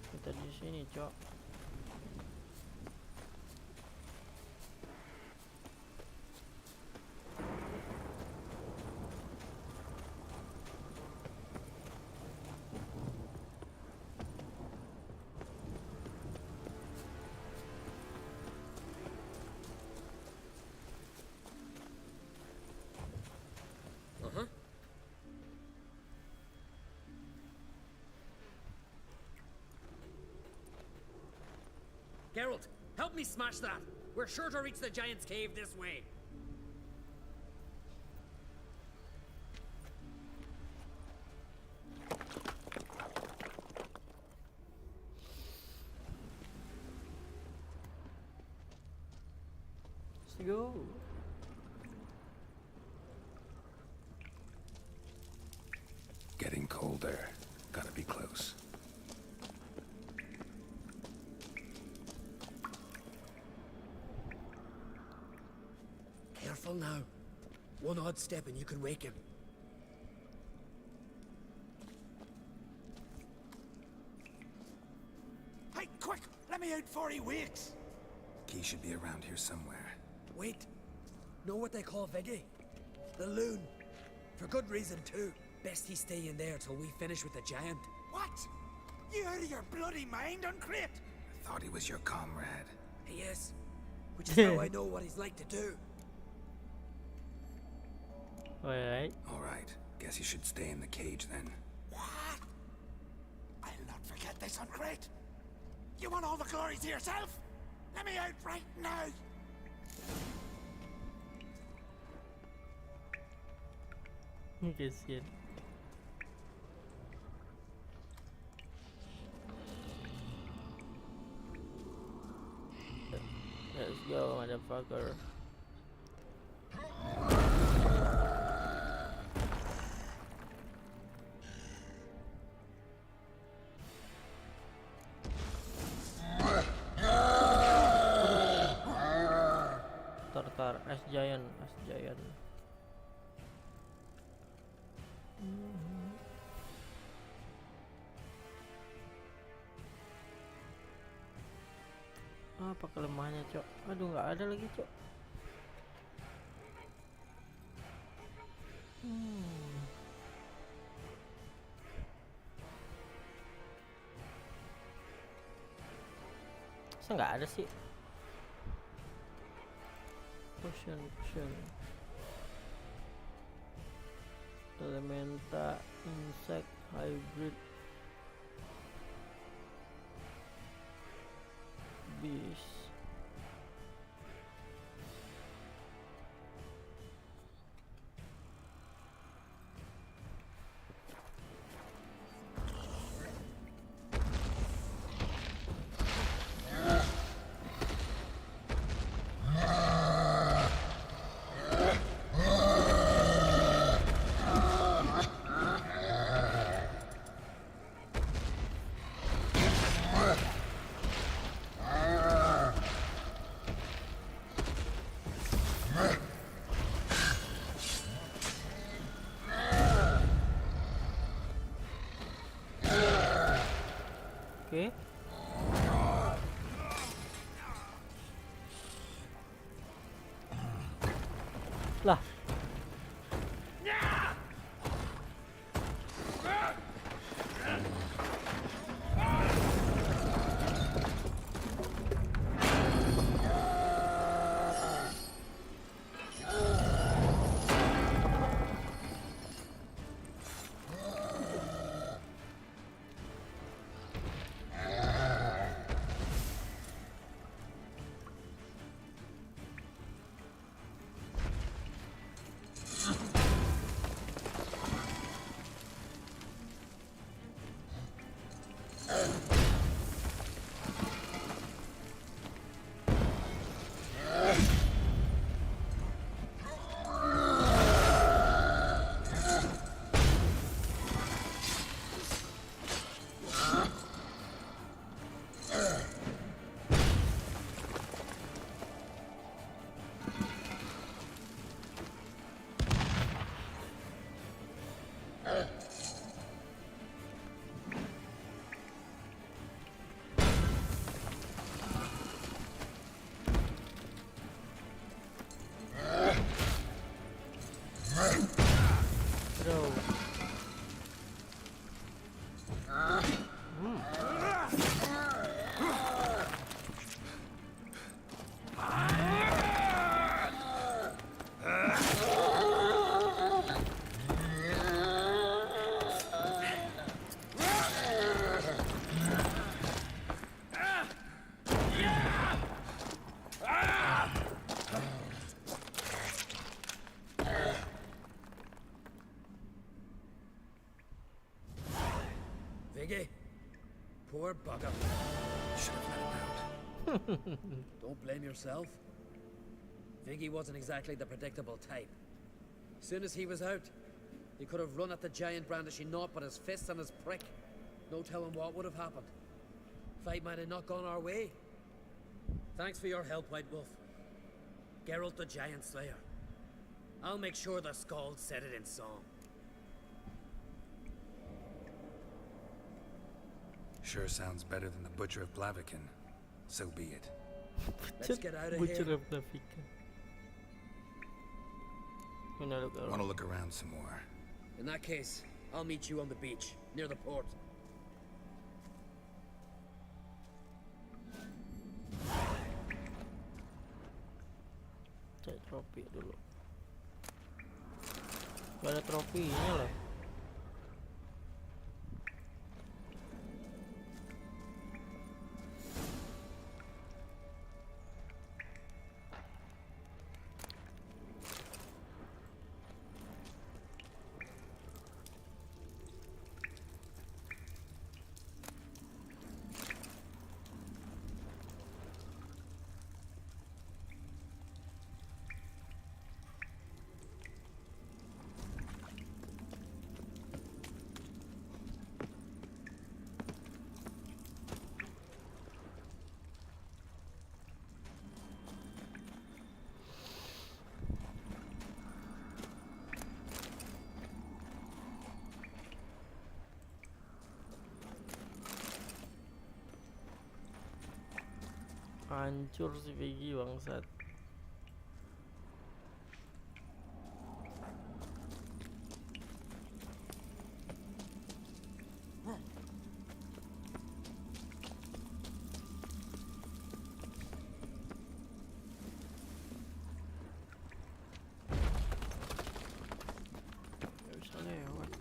Kita di sini, cok. Geralt, help me smash that. We're sure to reach the giant's cave this way. Let's go. Getting colder. Gotta be close. Careful now. One odd step and you can wake him. Hey, quick! Let me out before he wakes! Key should be around here somewhere. Wait. Know what they call Veggie? The loon. For good reason too. Best he stay in there till we finish with the giant. What? You out of your bloody mind, Uncrate? I thought he was your comrade. He is. Which is how I know what he's like to do. Alright. Alright. Guess you should stay in the cage then. What? I'll not forget this, Uncrate. You want all the glory to yourself? Let me out right now! Kesian. Let's go, motherfucker. Tar, as giant. Apa kelemahannya, cok? Aduh, nggak ada lagi, cok. Masa nggak ada sih? Potion. Elementa insect hybrid beast. Oke. Lah. Viggy, poor bugger. Should have let him out. Don't blame yourself. Viggy wasn't exactly the predictable type. Soon as he was out, he could have run at the giant brandishing naught but his fists and his prick. No telling what would have happened. Fight might have not gone our way. Thanks for your help, White Wolf. Geralt the Giant Slayer. I'll make sure the Skald said it in song. Sure sounds better than the Butcher of Blaviken. So be it. Let's get out of Butcher here. of Blaviken. Want to look around some more. In that case, I'll meet you on the beach, near the port. Cek trofi dulu. Gak ada trofinya loh. Hancur si Viggy bangsat. Gak bisa lewat.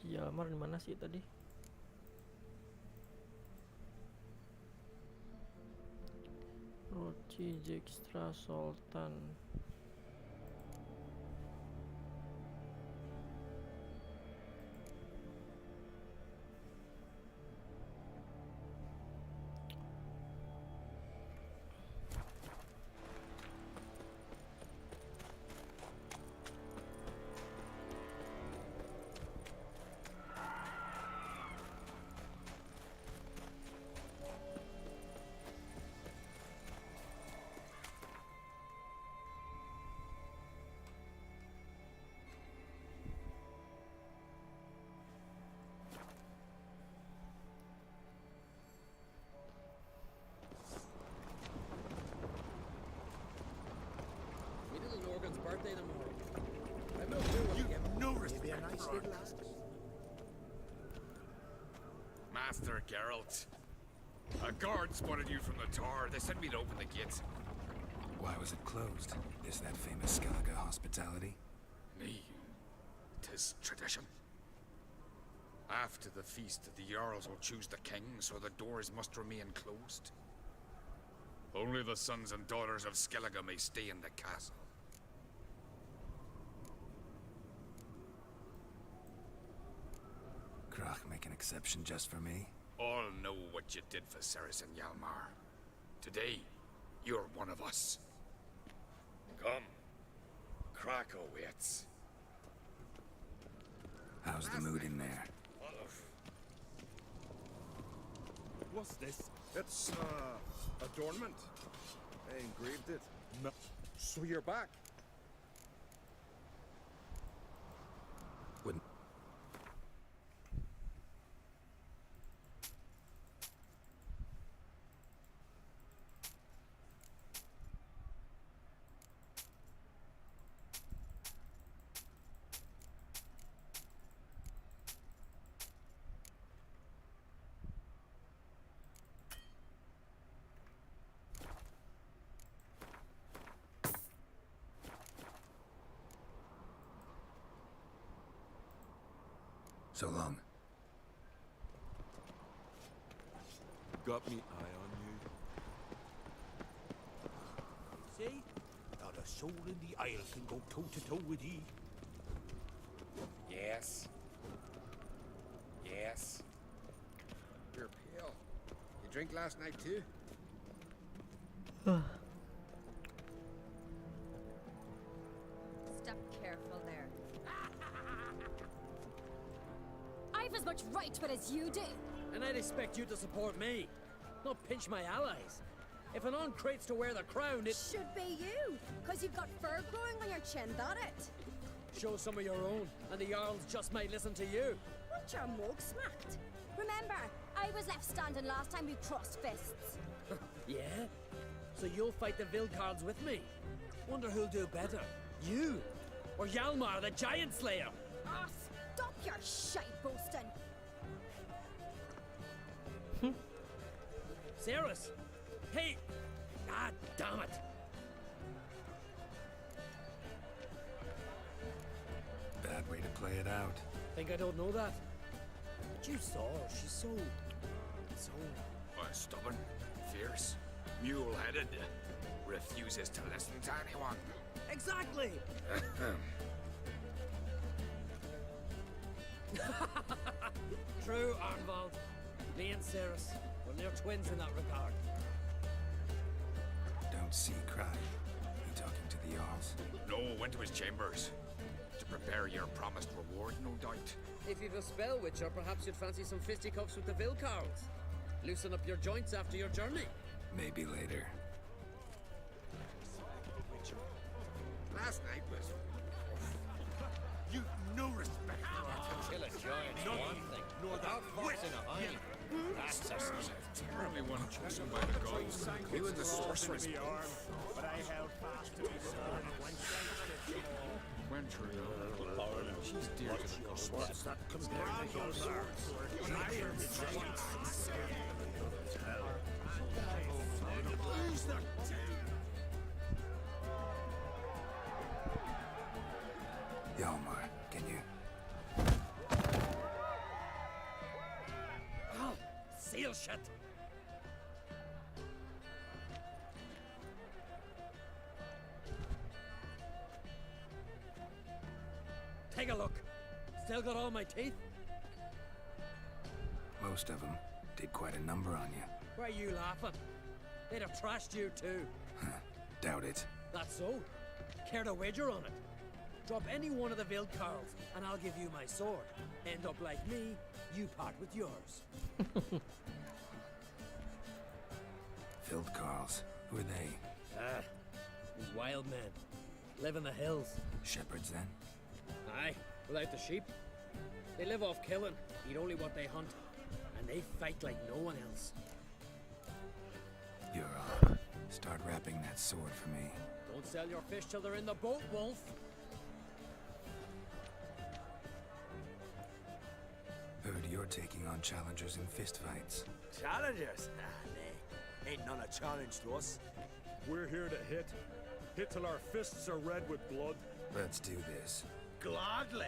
Si Yalmar di mana sih tadi? Roci Jextra Sultan. nice little axe. Master Geralt. A guard spotted you from the tower. They sent me to open the gates. Why was it closed? Is that famous Skellige hospitality? Me. 'Tis tradition. After the feast, the Jarls will choose the king, so the doors must remain closed. Only the sons and daughters of Skellige may stay in the castle. Krach make an exception just for me? All know what you did for Ceres and Hjalmar. Today, you're one of us. Come. Krakow waits. How's the mood in there? What's this? It's, adornment. I engraved it. No. So you're back? Wouldn't... So long. Got me eye on you. See? Not a soul in the Isle can go toe-to-toe with ye. Yes. Yes. You're pale. You drink last night too? Step careful there. I've as much right to it as you do. And I'd expect you to support me, not pinch my allies. If an uncrate's to wear the crown, it Should be you, because you've got fur growing on your chin, that it? shows some of your own, and the Jarls just might listen to you. Want your mug smacked? Remember, I was left standing last time we crossed fists. Yeah? So you'll fight the Vilcards with me? Wonder who'll do better, you or Hjalmar the Giant Slayer? Ah, stop your shite boasting. Ceres? Hey! Ah, damn it! Bad way to play it out. Think I don't know that? But you saw her. She's so... Stubborn, fierce, mule-headed, refuses to listen to anyone. Exactly! True, Arnvald. Me and Ceres, well, they're twins in that regard. Don't see cry. You talking to the Jarls? No, went to his chambers. To prepare your promised reward, no doubt. If you've a spell witcher, perhaps you'd fancy some fisticuffs with the Vilcards. Loosen up your joints after your journey. Maybe later. Last night was... You've no respect for us. Kill a giant one thing. Nor that Fox in a hind. That's a terribly one chosen by the gods. You and the sorceress both. But I held fast to his sword and went Went through she's dear to the gods. What's that compared to your sword? Iron Who's that? Hjalmar, can you? Oh, seal shut! Take a look. Still got all my teeth? Most of them did quite a number on you. Why are you laughing? They'd have trashed you too. Doubt it. That's so. Care to wager on it? Drop any one of the Vilcarls, and I'll give you my sword. End up like me, you part with yours. Vilcarls. Who are they? These wild men. Live in the hills. Shepherds, then? Aye, without the sheep. They live off killing, eat only what they hunt, and they fight like no one else. You're on. Start wrapping that sword for me. Don't sell your fish till they're in the boat, Wolf. you're taking on challengers in fistfights. Challengers? Ah, nay. Ain't none a challenge to us. We're here to hit. Hit till our fists are red with blood. Let's do this. Gladly.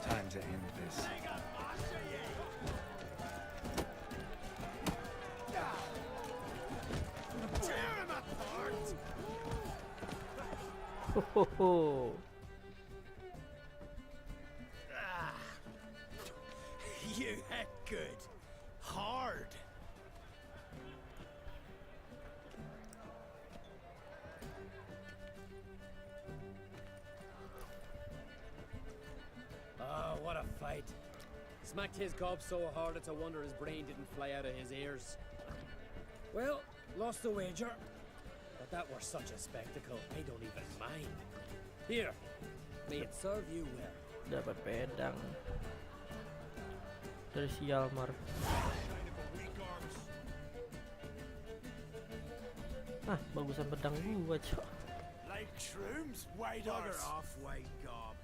Time to end this. Ho ho ho. You hit good. Hard. Oh, what a fight. Smacked his gob so hard it's a wonder his brain didn't fly out of his ears. Well, lost the wager. But that were such a spectacle, I don't even mind. Here, may it serve you well. Dapat pedang dari si Yalmar. Ah, bagusan pedang gua, cok. Like shrooms, white off, white gob.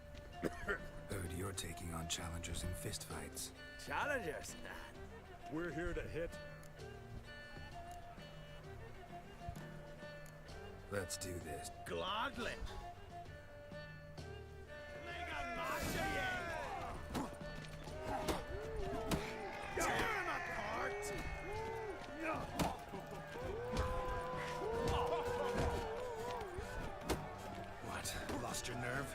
Heard you're taking on challengers in fistfights. Challengers? We're here to hit. Let's do this. Gladly. Mega Masha, tear him apart. What? Lost your nerve?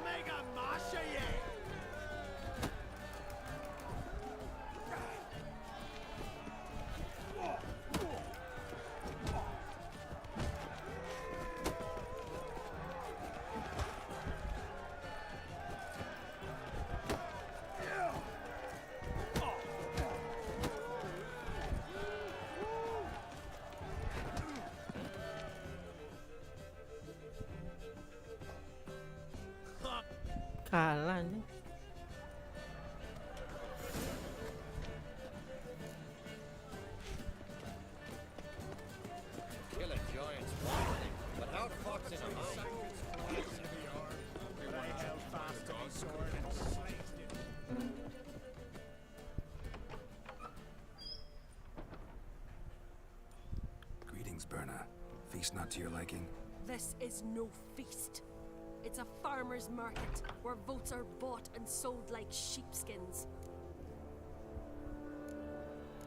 Mega Masha, Kalah nih. Kill a giant's one thing, but how the fuck's in a mine? Greetings, Berna. Feast not to your liking? This is no feast. It's a farmer's market where votes are bought and sold like sheepskins.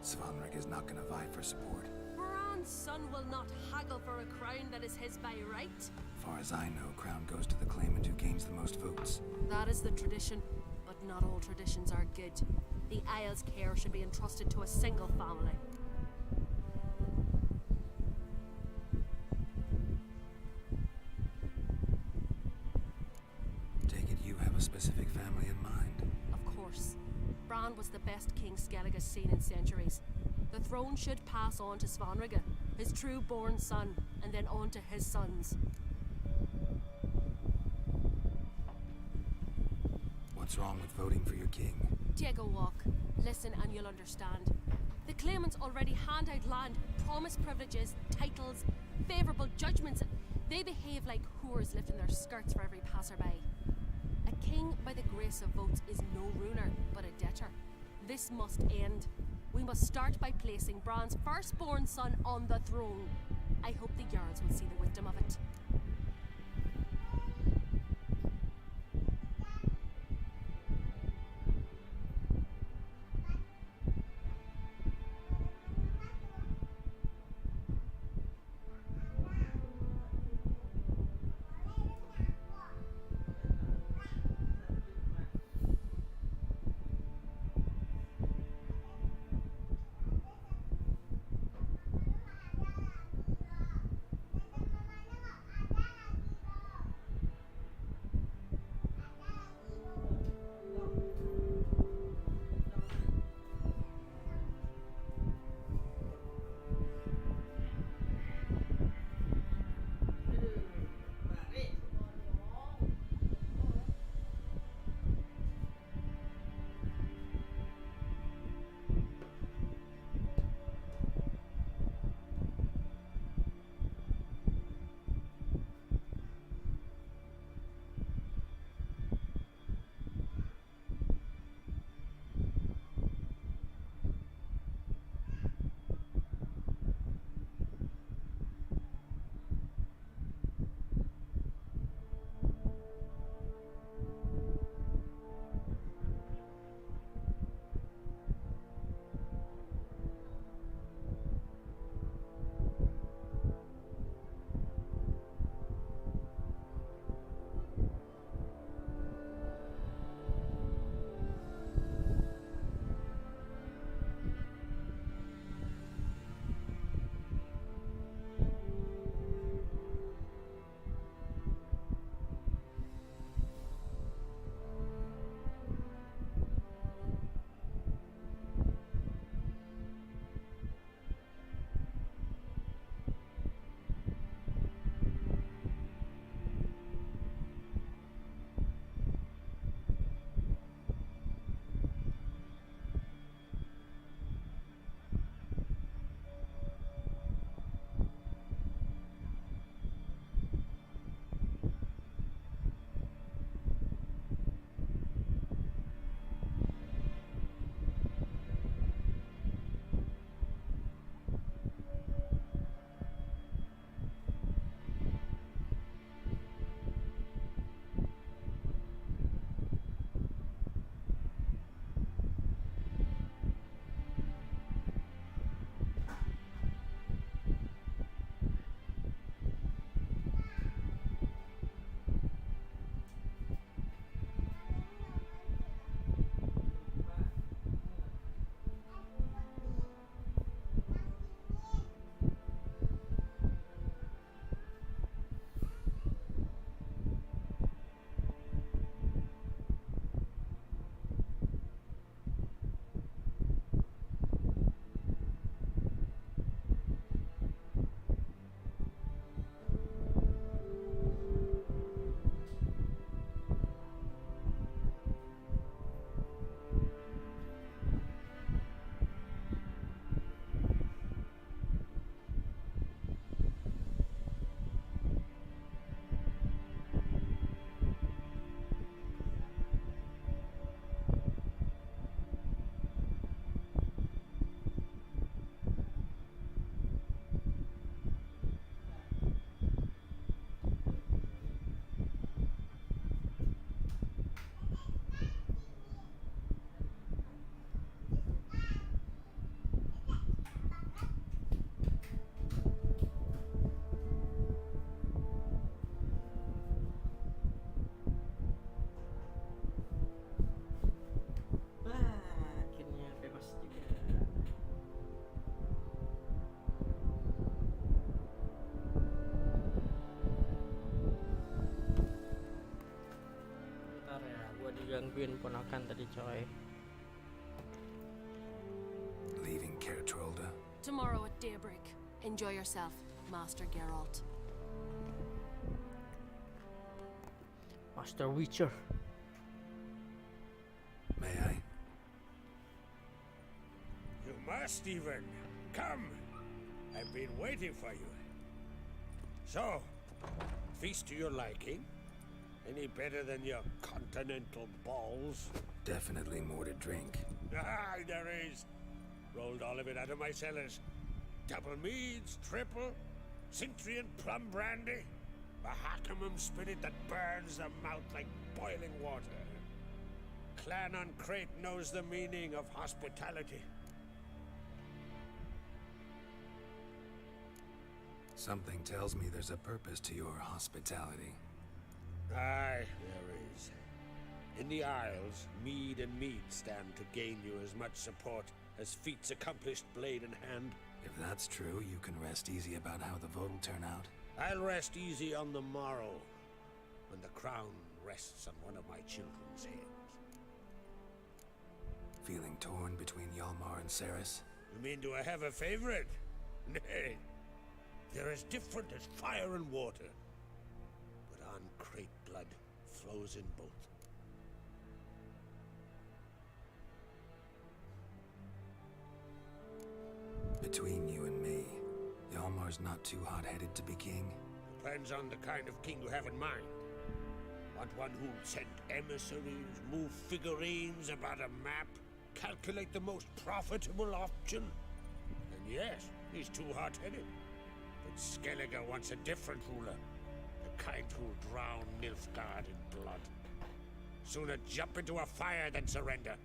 Svanrik is not gonna vie for support. Bran's son will not haggle for a crown that is his by right. Far as I know, crown goes to the claimant who gains the most votes. That is the tradition, but not all traditions are good. The Isle's care should be entrusted to a single family. Take it you have a specific family in mind. Of course. Bran was the best king Skellig has seen in centuries. The throne should pass on to Svanrige, his true-born son, and then on to his sons. What's wrong with voting for your king? Diego Walk, listen and you'll understand. The claimants already hand out land, promise privileges, titles, favourable judgments. They behave like whores lifting their skirts for every passerby. A king by the grace of votes is no ruler, but a debtor. This must end. We must start by placing Bran's firstborn son on the throne. I hope the Jarls will see the wisdom of it. nungguin ponakan tadi coy. Leaving Kertrolda? Tomorrow at daybreak. Enjoy yourself, Master Geralt. Master Witcher. May I? You must, Stephen. Come. I've been waiting for you. So, feast to your liking? Any better than your continental balls? Definitely more to drink. Ah, there is. Rolled all of it out of my cellars. Double meads, triple, Cintrian plum brandy, a Hackamum spirit that burns the mouth like boiling water. Clan on Crate knows the meaning of hospitality. Something tells me there's a purpose to your hospitality. Aye, there is. In the Isles, mead and mead stand to gain you as much support as feats accomplished blade in hand. If that's true, you can rest easy about how the vote will turn out. I'll rest easy on the morrow, when the crown rests on one of my children's heads. Feeling torn between Hjalmar and Ceres? You mean do I have a favorite? Nay. They're as different as fire and water. But on Crate blood flows in both. Between you and me, Hjalmar's not too hot-headed to be king. Depends on the kind of king you have in mind. Want one who'll send emissaries, move figurines about a map, calculate the most profitable option? And yes, he's too hot-headed. But Skellige wants a different ruler. The kind who'll drown Nilfgaard in blood. Sooner jump into a fire than surrender.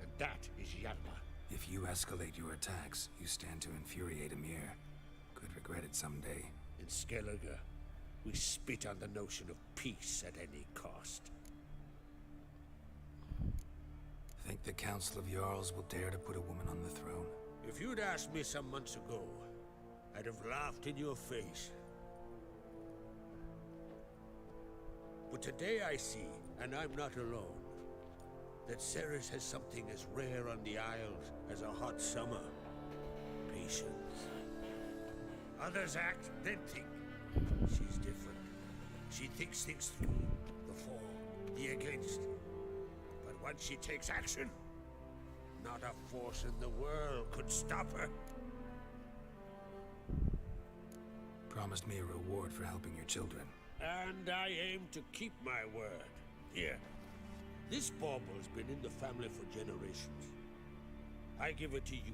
And that is Hjalmar. If you escalate your attacks, you stand to infuriate Emir. Could regret it someday. In Skellige, we spit on the notion of peace at any cost. Think the Council of Jarls will dare to put a woman on the throne? If you'd asked me some months ago, I'd have laughed in your face. But today I see, and I'm not alone, that Ceres has something as rare on the Isles as a hot summer. Patience. Others act, then think. She's different. She thinks things through. The for, the against. But once she takes action, not a force in the world could stop her. Promised me a reward for helping your children. And I aim to keep my word. Here. This bauble's been in the family for generations. I give it to you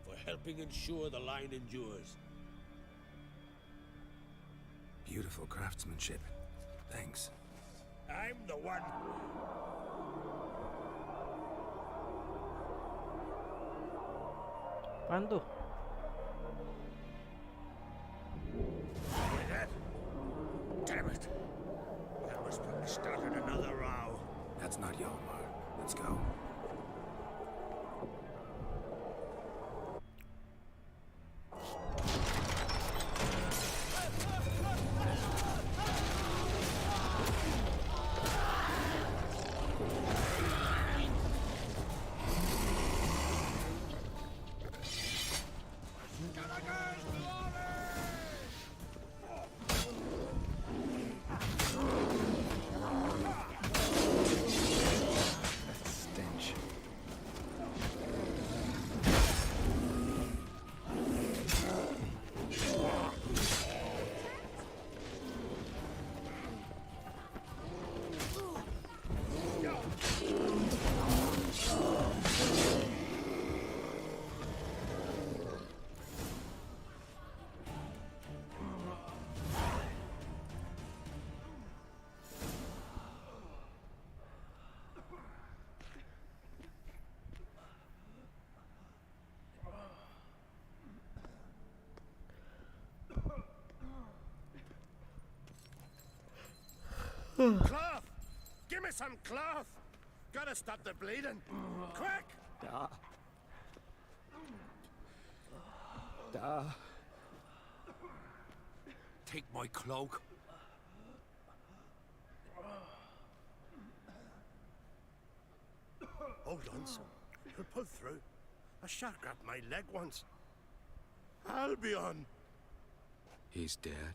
for helping ensure the line endures. Beautiful craftsmanship. Thanks. I'm the one. Apaan tuh? Hear that? Damn it. That must have started another row. That's not Hjalmar. Let's go. Cloth! Give me some cloth! Gotta stop the bleeding! Quick! Take my cloak. Hold on, son. He'll pull through. A shark grabbed my leg once. Albion! He's dead.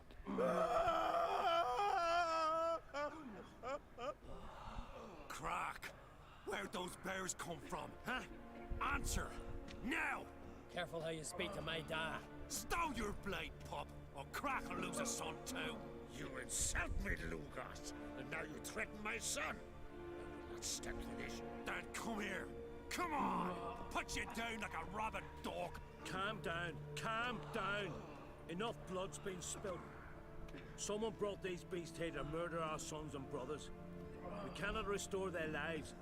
Crack! Where'd those bears come from, huh? Answer! Now! Careful how you speak to my dad. Stow your blade, pup, or Crack will lose a son too. You insult me, Lugas, and now you threaten my son. I will not stand for this. Dad, come here. Come on! Put you down like a rabid dog. Calm down. Calm down. Enough blood's been spilled. Someone brought these beasts here to murder our sons and brothers. We cannot restore their lives.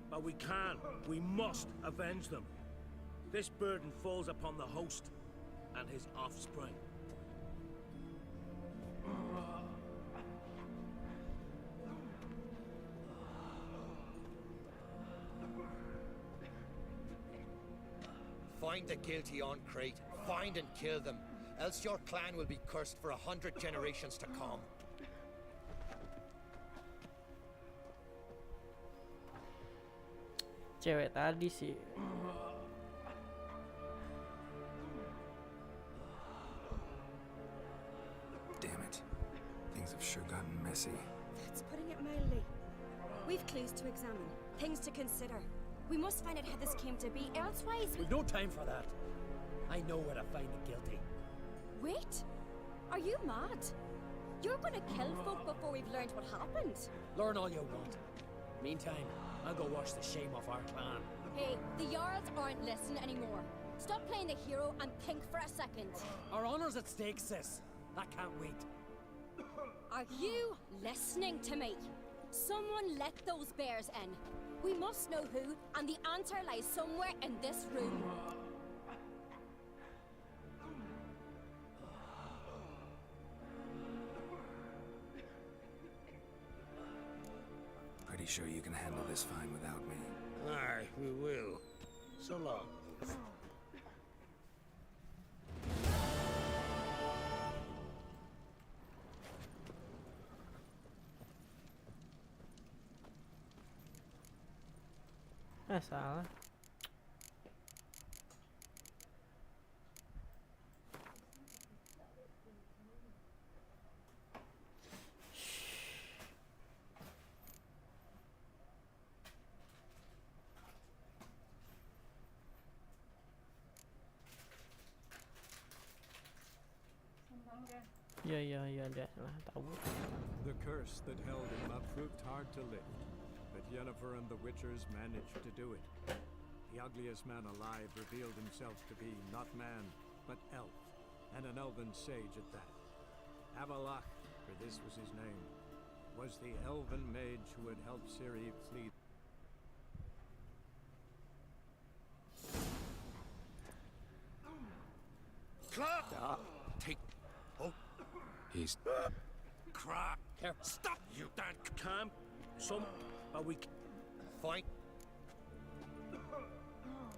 But we can. We must avenge them. This burden falls upon the host and his offspring. Find the guilty on Crate. Find and kill them. Else your clan will be cursed for 100 generations to come. Cewek tadi sih. Damn it. Things have sure gotten messy. That's putting it mildly. We've clues to examine, things to consider. We must find out how this came to be, elsewise We've no time for that. I know where to find the guilty. Wait! Are you mad? You're gonna kill folk before we've learned what happened. Learn all you want. Meantime, I'll go wash the shame off our clan. Hey, the Jarls aren't listening anymore. Stop playing the hero and think for a second. Our honor's at stake, sis. That can't wait. Are you listening to me? Someone let those bears in. We must know who, and the answer lies somewhere in this room. Pretty sure you can handle this fine without me. Aye, we will. So long. Salah. Ya, dah lah tahu. The curse that held him up proved hard to lift, but Yennefer and the Witchers managed to do it. The ugliest man alive revealed himself to be not man, but elf, and an elven sage at that. Avalach, for this was his name, was the elven mage who had helped Ciri flee. Crack! Take... Oh. He's... Crack! Careful. Stop, you Dan! Calm. But we fight.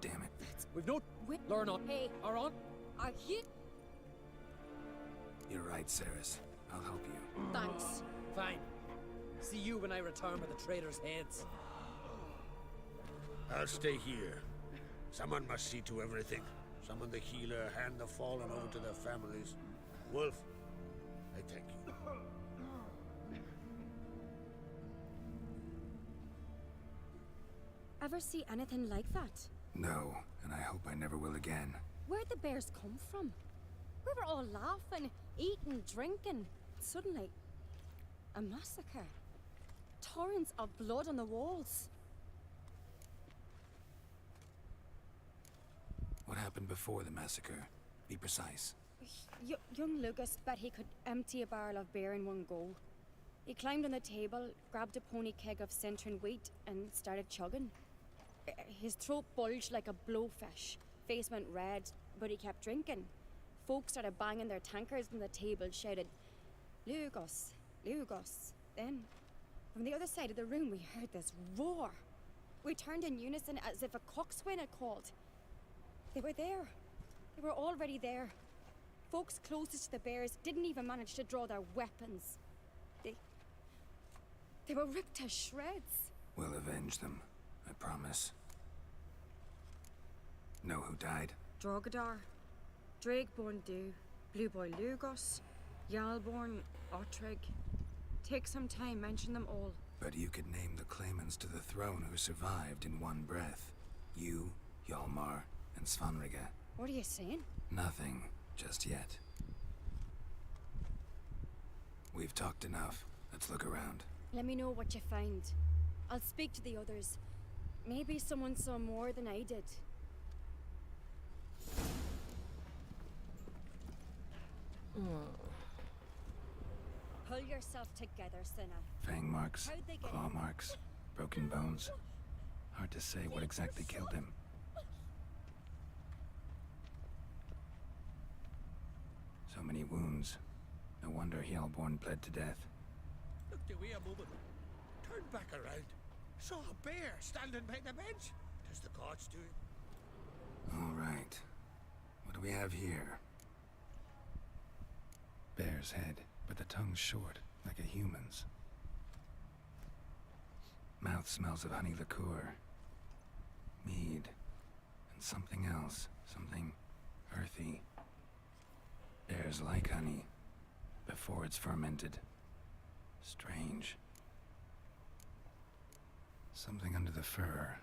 Damn it. We've no... Learn on... Hey, are on... Are you... You're right, Ceres. I'll help you. Thanks. Fine. See you when I return with the traitors' heads. I'll stay here. Someone must see to everything. Summon the healer, hand the fallen over to their families. Wolf, I thank you. Ever see anything like that? No, and I hope I never will again. Where'd the bears come from? We were all laughing, eating, drinking. Suddenly, a massacre. Torrents of blood on the walls. What happened before the massacre? Be precise. Young Lucas bet he could empty a barrel of beer in one go. He climbed on the table, grabbed a pony keg of Centron wheat, and started chugging. His throat bulged like a blowfish. Face went red, but he kept drinking. Folks started banging their tankards on the table, shouted, "Lugos, Lugos." Then, from the other side of the room, we heard this roar. We turned in unison as if a coxswain had called. They were there. They were already there. Folks closest to the bears didn't even manage to draw their weapons. They were ripped to shreds. We'll avenge them. I promise. Know who died? Drogadar, Drakeborn Du, Blue Boy Lugos, Yalborn, Otrig. Take some time, mention them all. But you could name the claimants to the throne who survived in one breath. You, Hjalmar, and Svanrige. What are you saying? Nothing, just yet. We've talked enough. Let's look around. Let me know what you find. I'll speak to the others. Maybe someone saw more than I did. Pull yourself together, Sinna. Fang marks, How'd they get claw in? marks, broken bones. Hard to say what exactly killed him. So many wounds. No wonder Hjalborn bled to death. Looked away a moment. Turned back around. Saw a bear standing by the bench. Does the gods do it? All right. What do we have here? Bear's head, but the tongue's short, like a human's. Mouth smells of honey liqueur. Mead. And something else. Something earthy. Bears like honey. Before it's fermented. Strange. Something under the fur.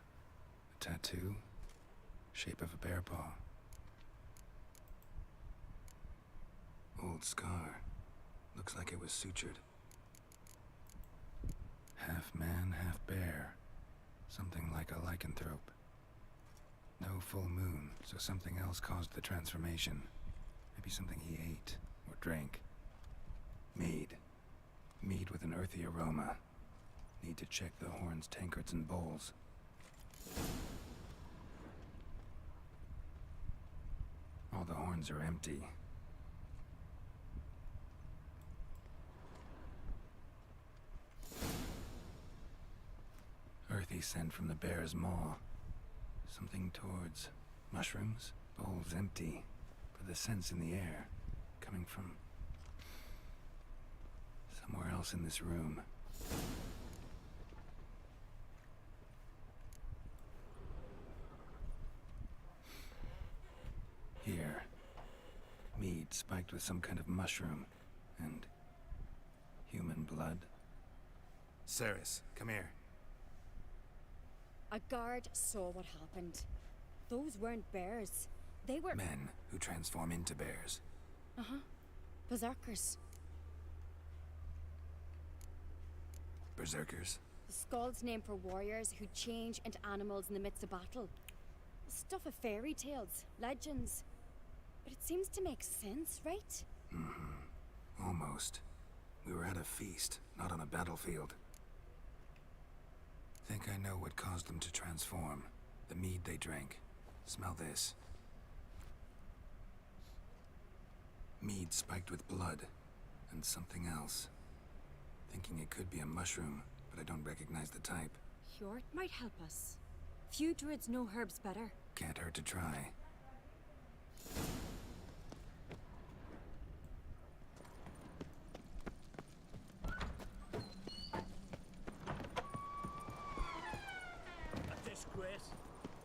A tattoo. Shape of a bear paw. Old scar. Looks like it was sutured. Half man, half bear. Something like a lycanthrope. No full moon, so something else caused the transformation. Maybe something he ate or drank. Mead. Mead with an earthy aroma. Need to check the horns, tankards, and bowls. All the horns are empty. Earthy scent from the bear's maw. Something towards mushrooms. Bowls empty, but the scent's in the air. Coming from somewhere else in this room. Here. Mead spiked with some kind of mushroom. And human blood. Ceres, come here. A guard saw what happened. Those weren't bears. They were Men who transform into bears. Uh-huh. Berserkers. Berserkers? The Skald's name for warriors who change into animals in the midst of battle. Stuff of fairy tales, legends. But it seems to make sense, right? Mm-hmm. Almost. We were at a feast, not on a battlefield. Think I know what caused them to transform. The mead they drank. Smell this. Mead spiked with blood. And something else. Thinking it could be a mushroom, but I don't recognize the type. Hjort might help us. Few druids know herbs better. Can't hurt to try. A disgrace.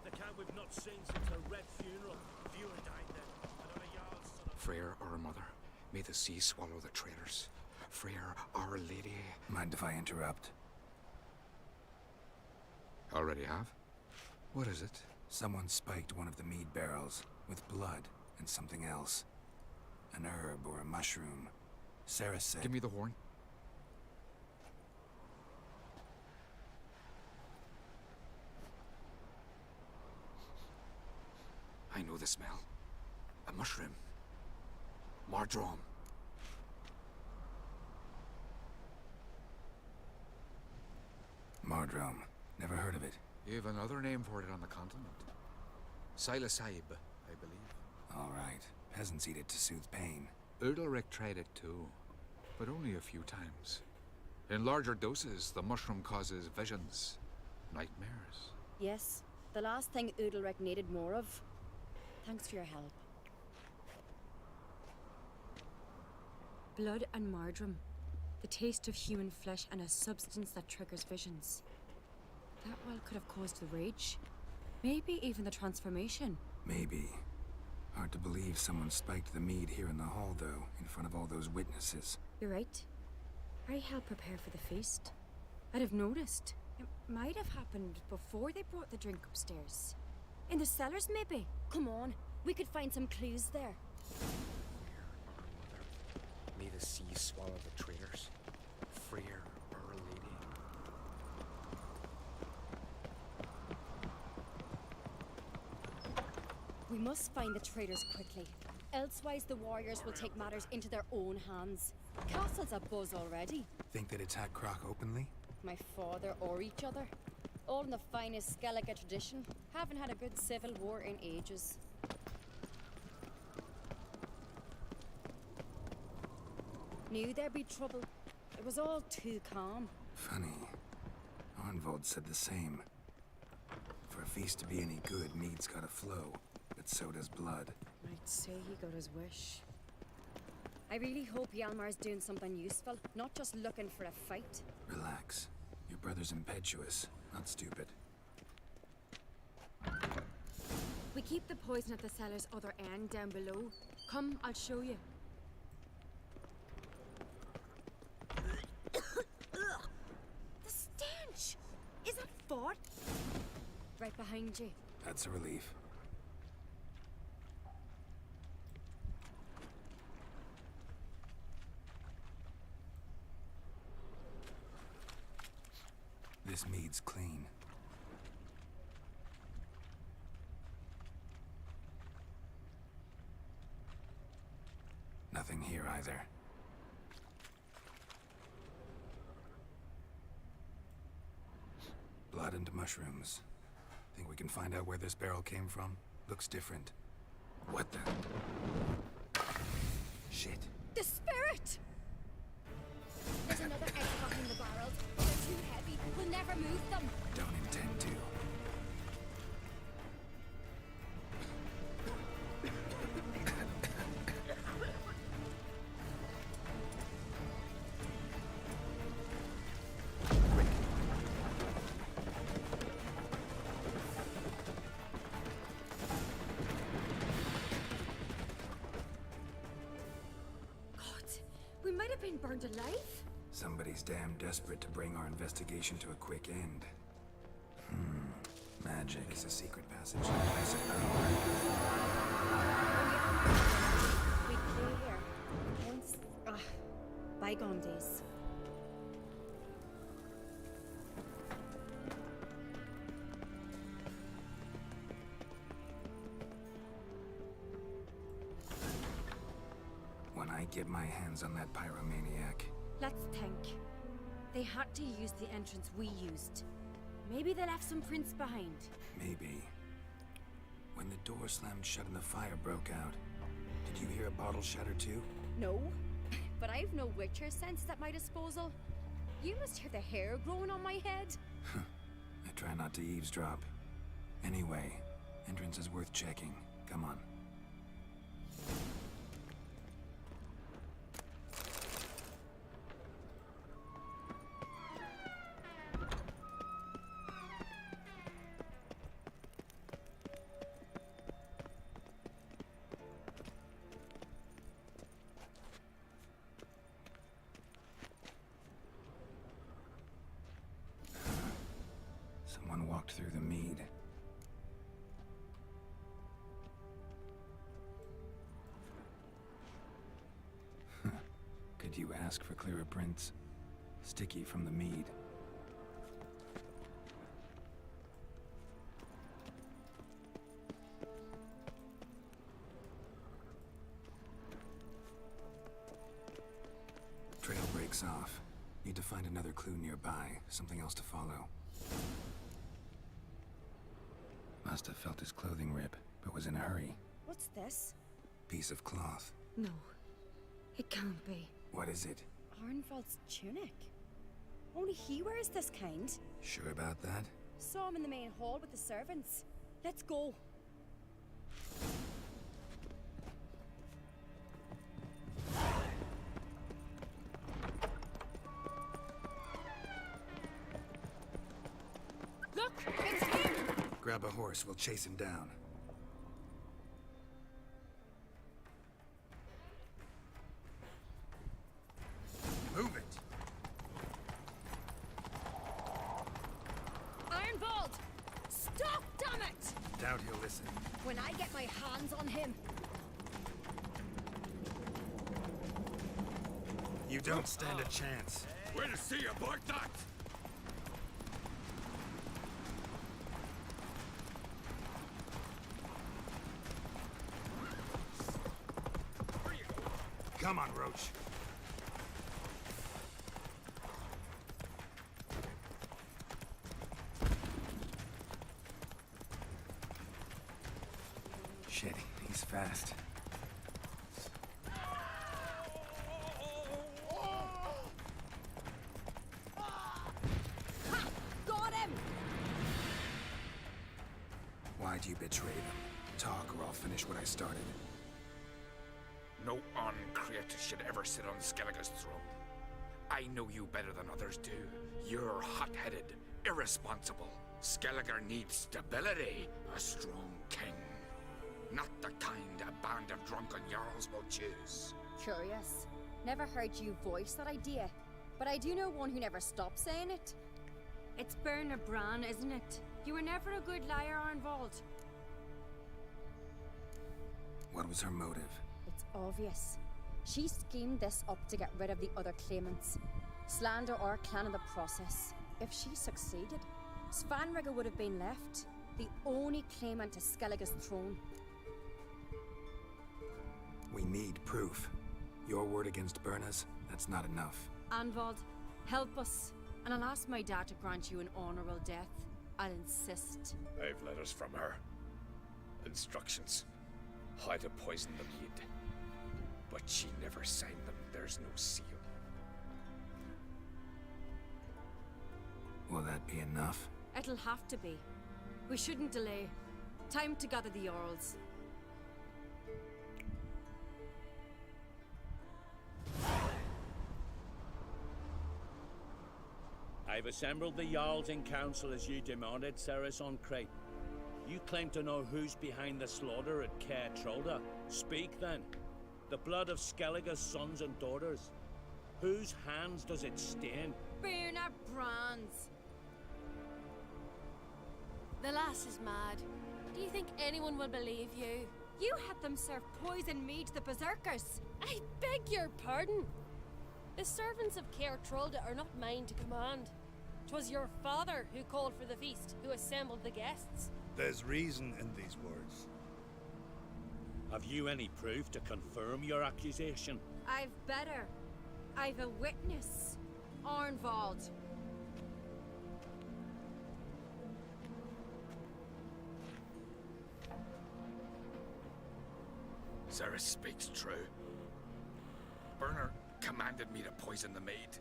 The cat we've not seen since her red funeral. Viewer died then. Another Jarl's son of... Freyr, our mother, may the sea swallow the traitors. Freyr, our lady... Mind if I interrupt? Already have? What is it? Someone spiked one of the mead barrels with blood and something else. An herb or a mushroom. Sarah said... Give me the horn. I know the smell. A mushroom. Mardrom. Mardrom. Never heard of it. You have another name for it on the continent. Psilocybe, I believe. All right. Peasants eat it to soothe pain. Udalric tried it too, but only a few times. In larger doses, the mushroom causes visions, nightmares. Yes, the last thing Udalric needed more of. Thanks for your help. Blood and mardrum. The taste of human flesh and a substance that triggers visions. That well could have caused the rage. Maybe even the transformation. Maybe. Hard to believe someone spiked the mead here in the hall, though, in front of all those witnesses. You're right. I helped prepare for the feast. I'd have noticed. It might have happened before they brought the drink upstairs. In the cellars, maybe? Come on, we could find some clues there. May the sea swallow the traitors. Freer, Our Lady. We must find the traitors quickly. Elsewise, the warriors will take matters into their own hands. Castle's abuzz already. Think they'd attack Croc openly? My father or each other. All in the finest Skellige tradition. Haven't had a good civil war in ages. Knew there'd be trouble. It was all too calm. Funny. Arnvold said the same. For a feast to be any good, mead's gotta flow. But so does blood. I'd say he got his wish. I really hope Hjalmar's doing something useful, not just looking for a fight. Relax. Your brother's impetuous, not stupid. We keep the poison at the cellar's other end down below. Come, I'll show you. The stench! Is that Ford? Right behind you. That's a relief. This mead's clean. Nothing here either. Blood and mushrooms. Think we can find out where this barrel came from? Looks different. What the? Shit. The spirit! There's another egg behind the barrels. They're too heavy. We'll never move them. Don't intend to. We might have been burned alive. Somebody's damn desperate to bring our investigation to a quick end. Magic is a secret passage. I suppose. We clear here. Once... bygone days. When I get my hands on that pyromaniac. Let's think. They had to use the entrance we used. Maybe they left some prints behind. Maybe. When the door slammed shut and the fire broke out, did you hear a bottle shatter too? No, but I've no Witcher sense at my disposal. You must hear the hair growing on my head. I try not to eavesdrop. Anyway, entrance is worth checking. Come on. Someone walked through the mead. Could you ask for clearer prints? Sticky from the mead. Trail breaks off. Need to find another clue nearby. Something else to follow. Must have felt his clothing rip, but was in a hurry. What's this? Piece of cloth. No, it can't be. What is it? Arnvold's tunic. Only he wears this kind. Sure about that? Saw him in the main hall with the servants. Let's go. It's him! Grab a horse, we'll chase him down. Move it! Ironbolt! Stop, damn it! Doubt he'll listen. When I get my hands on him, You don't stand a chance. Way to see you, boy, that! Come on, Roach. Shit, he's fast. got him! Why'd you betray them? Talk, or I'll finish what I started. No uncreate should ever sit on Skellige's throne. I know you better than others do. You're hot-headed, irresponsible. Skellige needs stability, a strong king. Not the kind a band of drunken jarls will choose. Curious. Never heard you voice that idea, but I do know one who never stops saying it. It's Berna Bran, isn't it? You were never a good liar, Arnvald. What was her motive? It's obvious. She schemed this up to get rid of the other claimants. Slander our clan in the process. If she succeeded, Svanrige would have been left, the only claimant to Skellige's throne. We need proof. Your word against Berna's, that's not enough. Anvald, help us, and I'll ask my dad to grant you an honorable death. I'll insist. I've letters from her. Instructions. How to poison the mead. But she never signed them. There's no seal. Will that be enough? It'll have to be. We shouldn't delay. Time to gather the Jarls. I've assembled the Jarls in council as you demanded, Ceres on Crate. You claim to know who's behind the slaughter at Caer Trolda. Speak then. The blood of Skellige's sons and daughters. Whose hands does it stain? Berna Bran's. The lass is mad. Do you think anyone will believe you? You had them serve poison mead to the berserkers. I beg your pardon. The servants of Caer Trolda are not mine to command. 'Twas your father who called for the feast, who assembled the guests. There's reason in these words. Have you any proof to confirm your accusation? I've better. I've a witness. Arnvald. Ceres speaks true. Berna commanded me to poison the maid.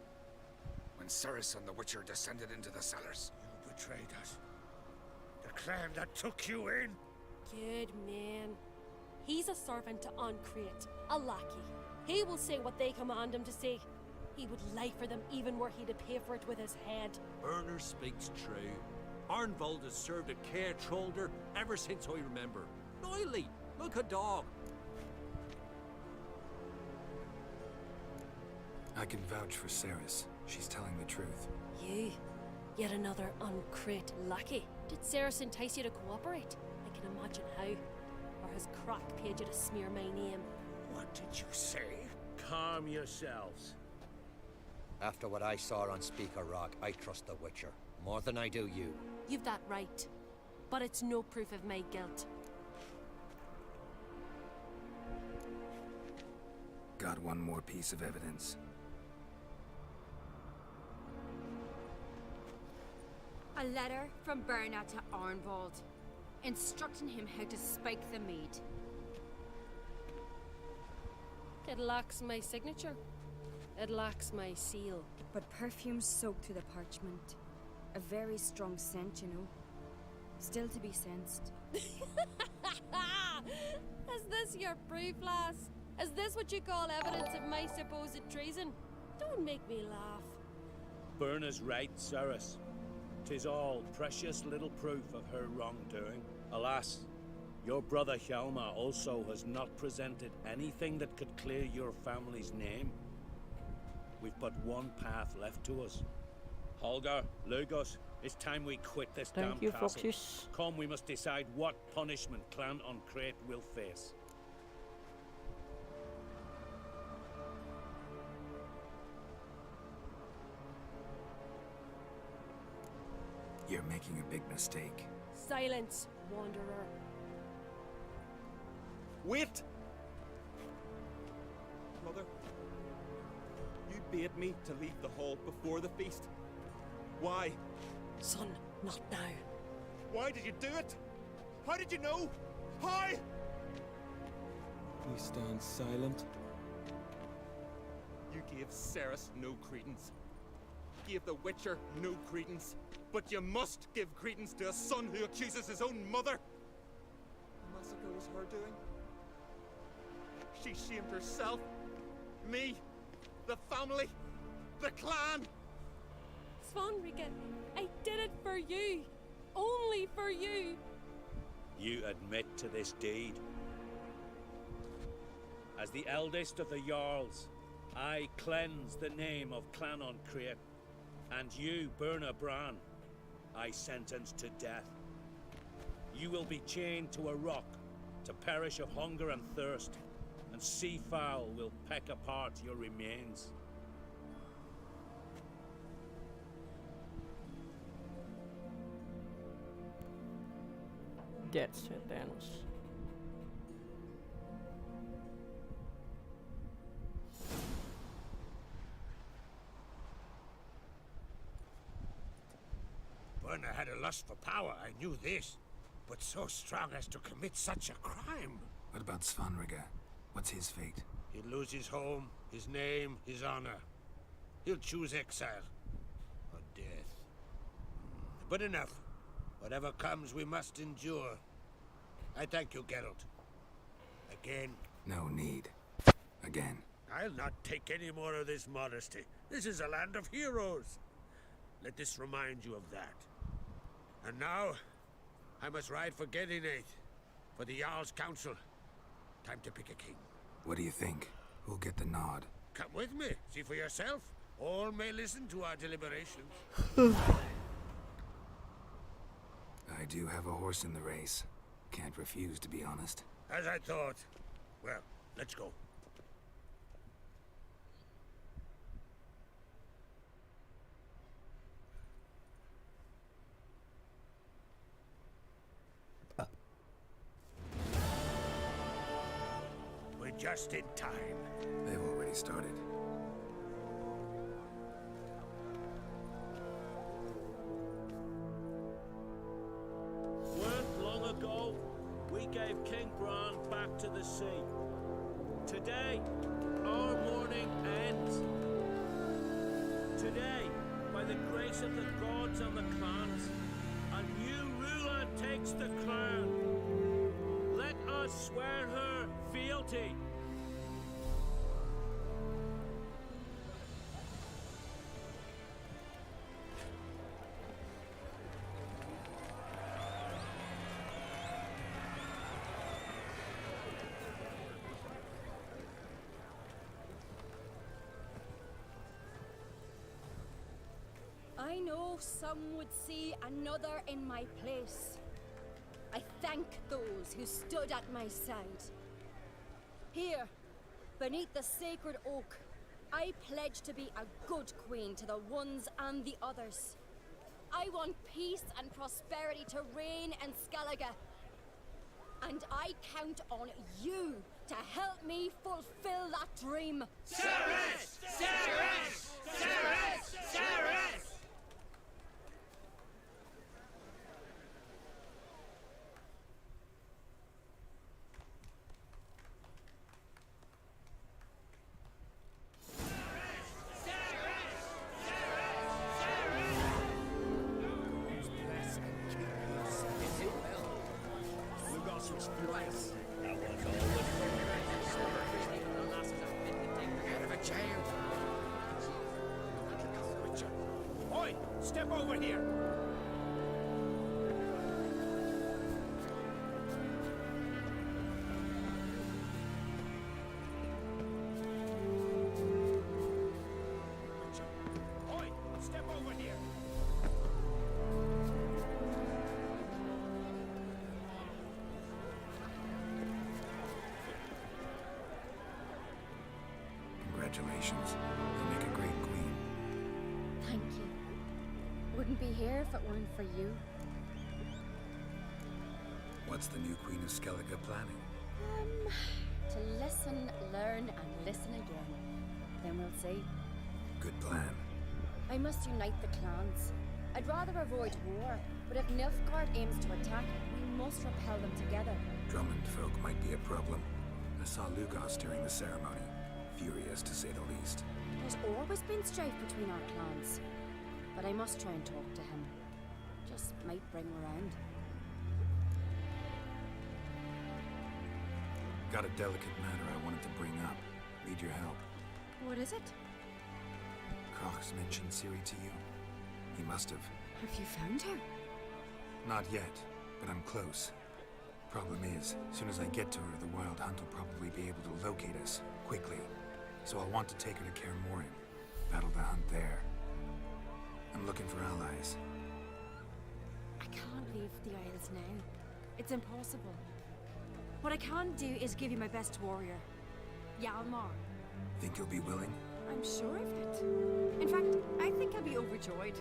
When Ceres and the Witcher descended into the cellars. You betrayed us. The clan that took you in. Good man. He's a servant to Uncreate, a lackey. He will say what they command him to say. He would lie for them even were he to pay for it with his head. Berner speaks true. Arnvald has served at Caer Trolda ever since I remember. Noily, like a dog. I can vouch for Ceres. She's telling the truth. You? Yet another Uncreate lackey? Did Ceres entice you to cooperate? I can imagine how. Or has Crack paid you to smear my name? What did you say? Calm yourselves. After what I saw on Speaker Rock, I trust the Witcher. More than I do you. You've that right. But it's no proof of my guilt. Got one more piece of evidence. A letter from Berna to Arnvald, instructing him how to spike the mead. It lacks my signature. It lacks my seal. But perfume soaked through the parchment. A very strong scent, you know. Still to be sensed. Is this your proof, lass? Is this what you call evidence of my supposed treason? Don't make me laugh. Berna's right, Ceres. 'Tis all precious little proof of her wrongdoing. Alas, your brother Hjalmar also has not presented anything that could clear your family's name. We've but one path left to us. Holger, Lugos, it's time we quit this damn Thank you, castle. Foxes. Come, we must decide what punishment Clan Uncrate will face. You're making a big mistake. Silence, wanderer. Wait! Mother, you bade me to leave the hall before the feast. Why? Son, not now. Why did you do it? How did you know? How? We stand silent. You gave Ceres no credence. Gave the Witcher no credence. But you must give credence to a son who accuses his own mother. The massacre was her doing. She shamed herself, me, the family, the clan. Svanrika, I did it for you. Only for you. You admit to this deed. As the eldest of the Jarls, I cleanse the name of Clan Uncrate, and you, Berna Bran, I sentence to death. You will be chained to a rock to perish of hunger and thirst, and sea fowl will peck apart your remains. That's it, Thanos. Berna had a lust for power, I knew this. But so strong as to commit such a crime. What about Svanrika? What's his fate? He'll lose his home, his name, his honor. He'll choose exile. Or death. But enough. Whatever comes, we must endure. I thank you, Geralt. Again. No need. Again. I'll not take any more of this modesty. This is a land of heroes. Let this remind you of that. And now, I must ride for Gedinath, for the Jarl's Council. Time to pick a king. What do you think? Who'll get the nod? Come with me, see for yourself. All may listen to our deliberations. I do have a horse in the race. Can't refuse, to be honest. As I thought. Well, let's go. We're just in time. They've already started. Weren't long ago, we gave King Bran back to the sea. Today, our mourning ends. Today, by the grace of the gods and the clans, a new ruler takes the crown. Let us swear her fealty. I know some would see another in my place. I thank those who stood at my side. Here, beneath the sacred oak, I pledge to be a good queen to the ones and the others. I want peace and prosperity to reign in Skellige. And I count on you to help me fulfill that dream. Ceres! Ceres! Ceres! Ceres! Oi! Step over here! Congratulations. You'll make a great queen. Thank you. Wouldn't be here if it weren't for you. What's the new Queen of Skellige planning? To listen, learn, and listen again. Then we'll see. Good plan. I must unite the clans. I'd rather avoid war, but if Nilfgaard aims to attack, we must repel them together. Drummond folk might be a problem. I saw Lugos during the ceremony. Furious, to say the least. There's always been strife between our clans. But I must try and talk to him. Just might bring him around. Got a delicate matter I wanted to bring up. Need your help. What is it? Crach's mentioned Ciri to you? He must have. Have you found her? Not yet, but I'm close. Problem is, as soon as I get to her, the Wild Hunt will probably be able to locate us, quickly. So I'll want to take her to Kaer Morhen. Battle the hunt there. I'm looking for allies. I can't leave the Isles now. It's impossible. What I can do is give you my best warrior, Hjalmar. Think you'll be willing? I'm sure of it. In fact, I think I'll be overjoyed.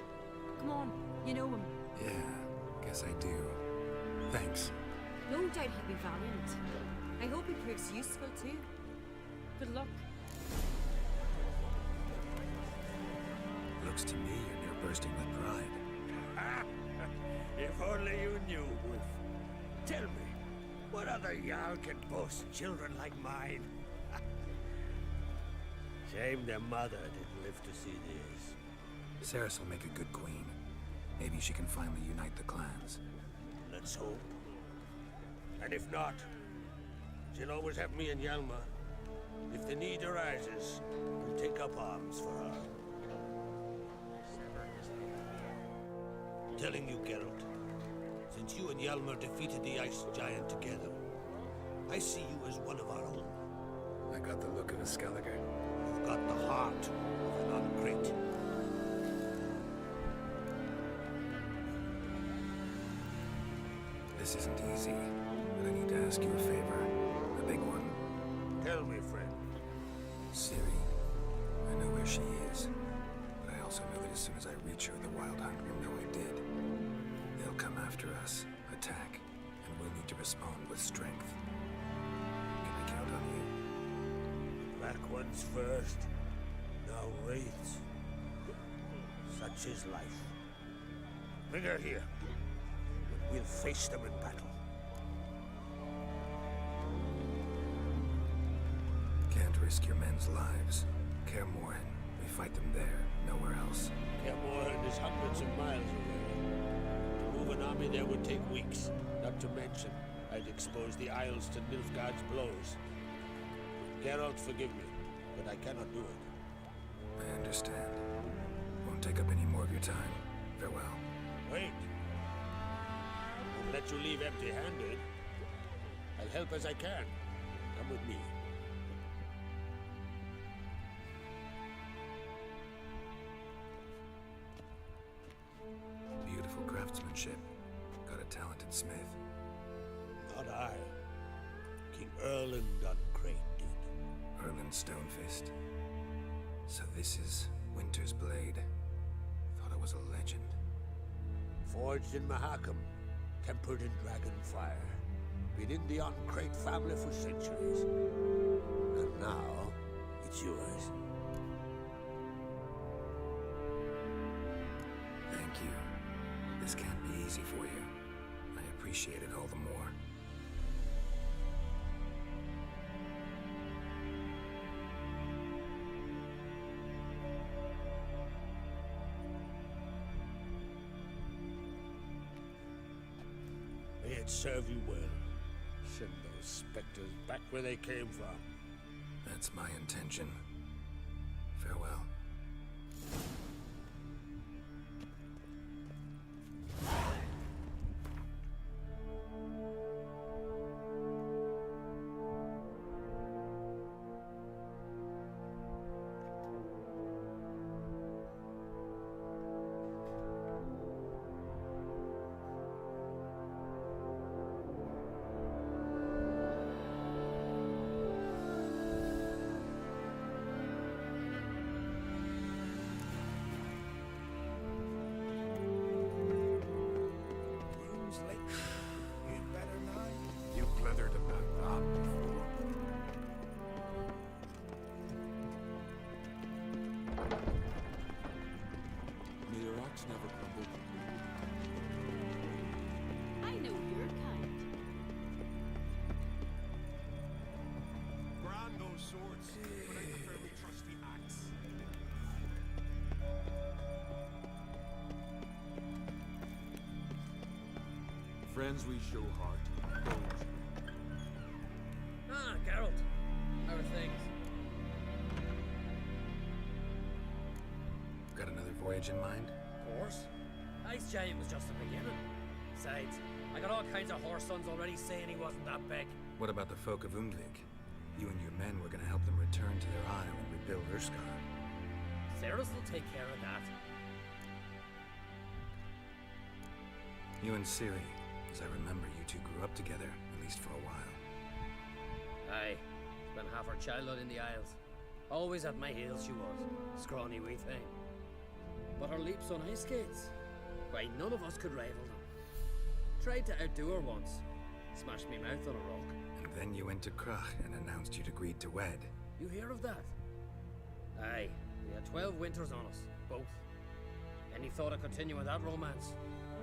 Come on, you know him. Yeah, guess I do. Thanks. No doubt he'll be valiant. I hope he proves useful too. Good luck. Looks to me you're near bursting with pride. If only you knew, Wolf. Tell me, what other Jarl can boast children like mine? Shame their mother didn't live to see this. Ceres will make a good queen. Maybe she can finally unite the clans. Let's hope. And if not, she'll always have me and Hjalmar. If the need arises, we'll take up arms for her. Telling you, Geralt, since you and Hjalmar defeated the Ice Giant together, I see you as one of our own. I got the look of a Skellige. You've got the heart of an Uncrate. This isn't easy, but I need to ask you a favor. A big one. Tell me, friend. Ciri, I know where she is, but I also know that as soon as I reach her, the Wild Hunt will know I did. They'll come after us, attack, and we'll need to respond with strength. Can I count on you? Black ones first, now wraiths. Such is life. Bring her here. We'll face them in battle. Can't risk your men's lives. Kaer Morhen. We fight them there, nowhere else. Kaer Morhen is hundreds of miles away. To move an army there would take weeks. Not to mention, I'd expose the Isles to Nilfgaard's blows. Geralt, forgive me, but I cannot do it. I understand. Won't take up any more of your time. Farewell. Wait. Won't let you leave empty-handed. I'll help as I can. Come with me. Beautiful craftsmanship. Got a talented smith. Not I. King Erland Uncrate did. Erland Stonefist. So this is Winter's Blade. Thought it was a legend. Forged in Mahakam, tempered in dragon fire. Been in the Uncrate family for centuries. And now, it's yours. Thank you. This can't be easy for you. I appreciate it all the more. May it serve you well. Send those specters back where they came from. That's my intention. Farewell. rocks never crumble. I know your kind. Grand those swords, but I prefer my trusty axe. Friends we show heart, foes. Ah, Geralt. How are things? Got another voyage in mind? Of course. Ice Giant was just the beginning. Besides, I got all kinds of horse sons already saying he wasn't that big. What about the folk of Undvik? You and your men were gonna help them return to their isle and rebuild Urskar. Ceres will take care of that. You and Ciri, as I remember, you two grew up together, at least for a while. Aye. Spent half her childhood in the Isles. Always at my heels she was. Scrawny wee thing. But her leaps on ice skates, why, none of us could rival them. Tried to outdo her once. Smashed me mouth on a rock. And then you went to Krach and announced you'd agreed to wed. You hear of that? Aye. We had 12 winters on us, both. Any thought of continuing that romance?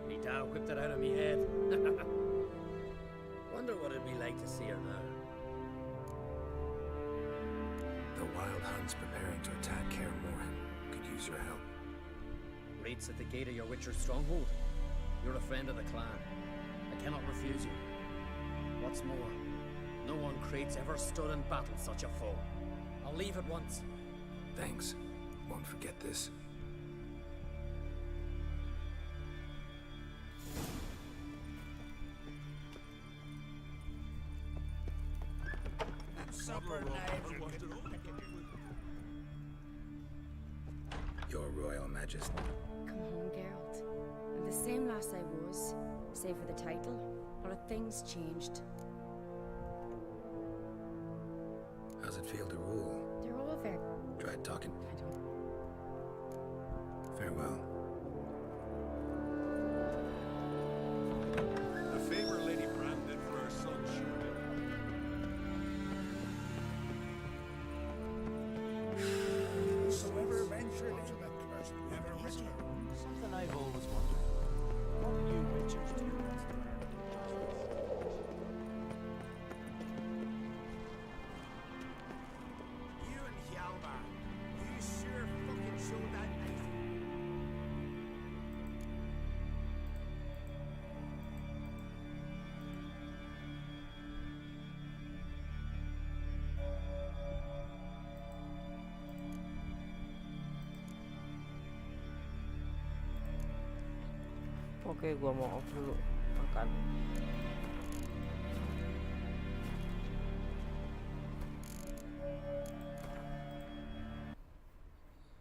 Me dad whipped it out of me head. Wonder what it'd be like to see her now. The Wild Hunt's preparing to attack Kaer Morhen. Could use your help. Raids at the gate of your Witcher's stronghold. You're a friend of the clan. I cannot refuse you. What's more, no one Crate's ever stood and battled such a foe. I'll leave at once. Thanks. Won't forget this. Supper knives are good. Your Royal Majesty. Come home, Geralt. I'm the same lass I was, save for the title. A lot of things changed. How's it feel to rule? They're all very... Tried talking? I don't... Farewell. A favor Lady Bran did for her son, surely. Whosoever ventured into the curse never returned. Something I've always wondered. What you witchers do. You and Hjalmar, you sure fucking showed that knife. Oke, gua mau off dulu makan.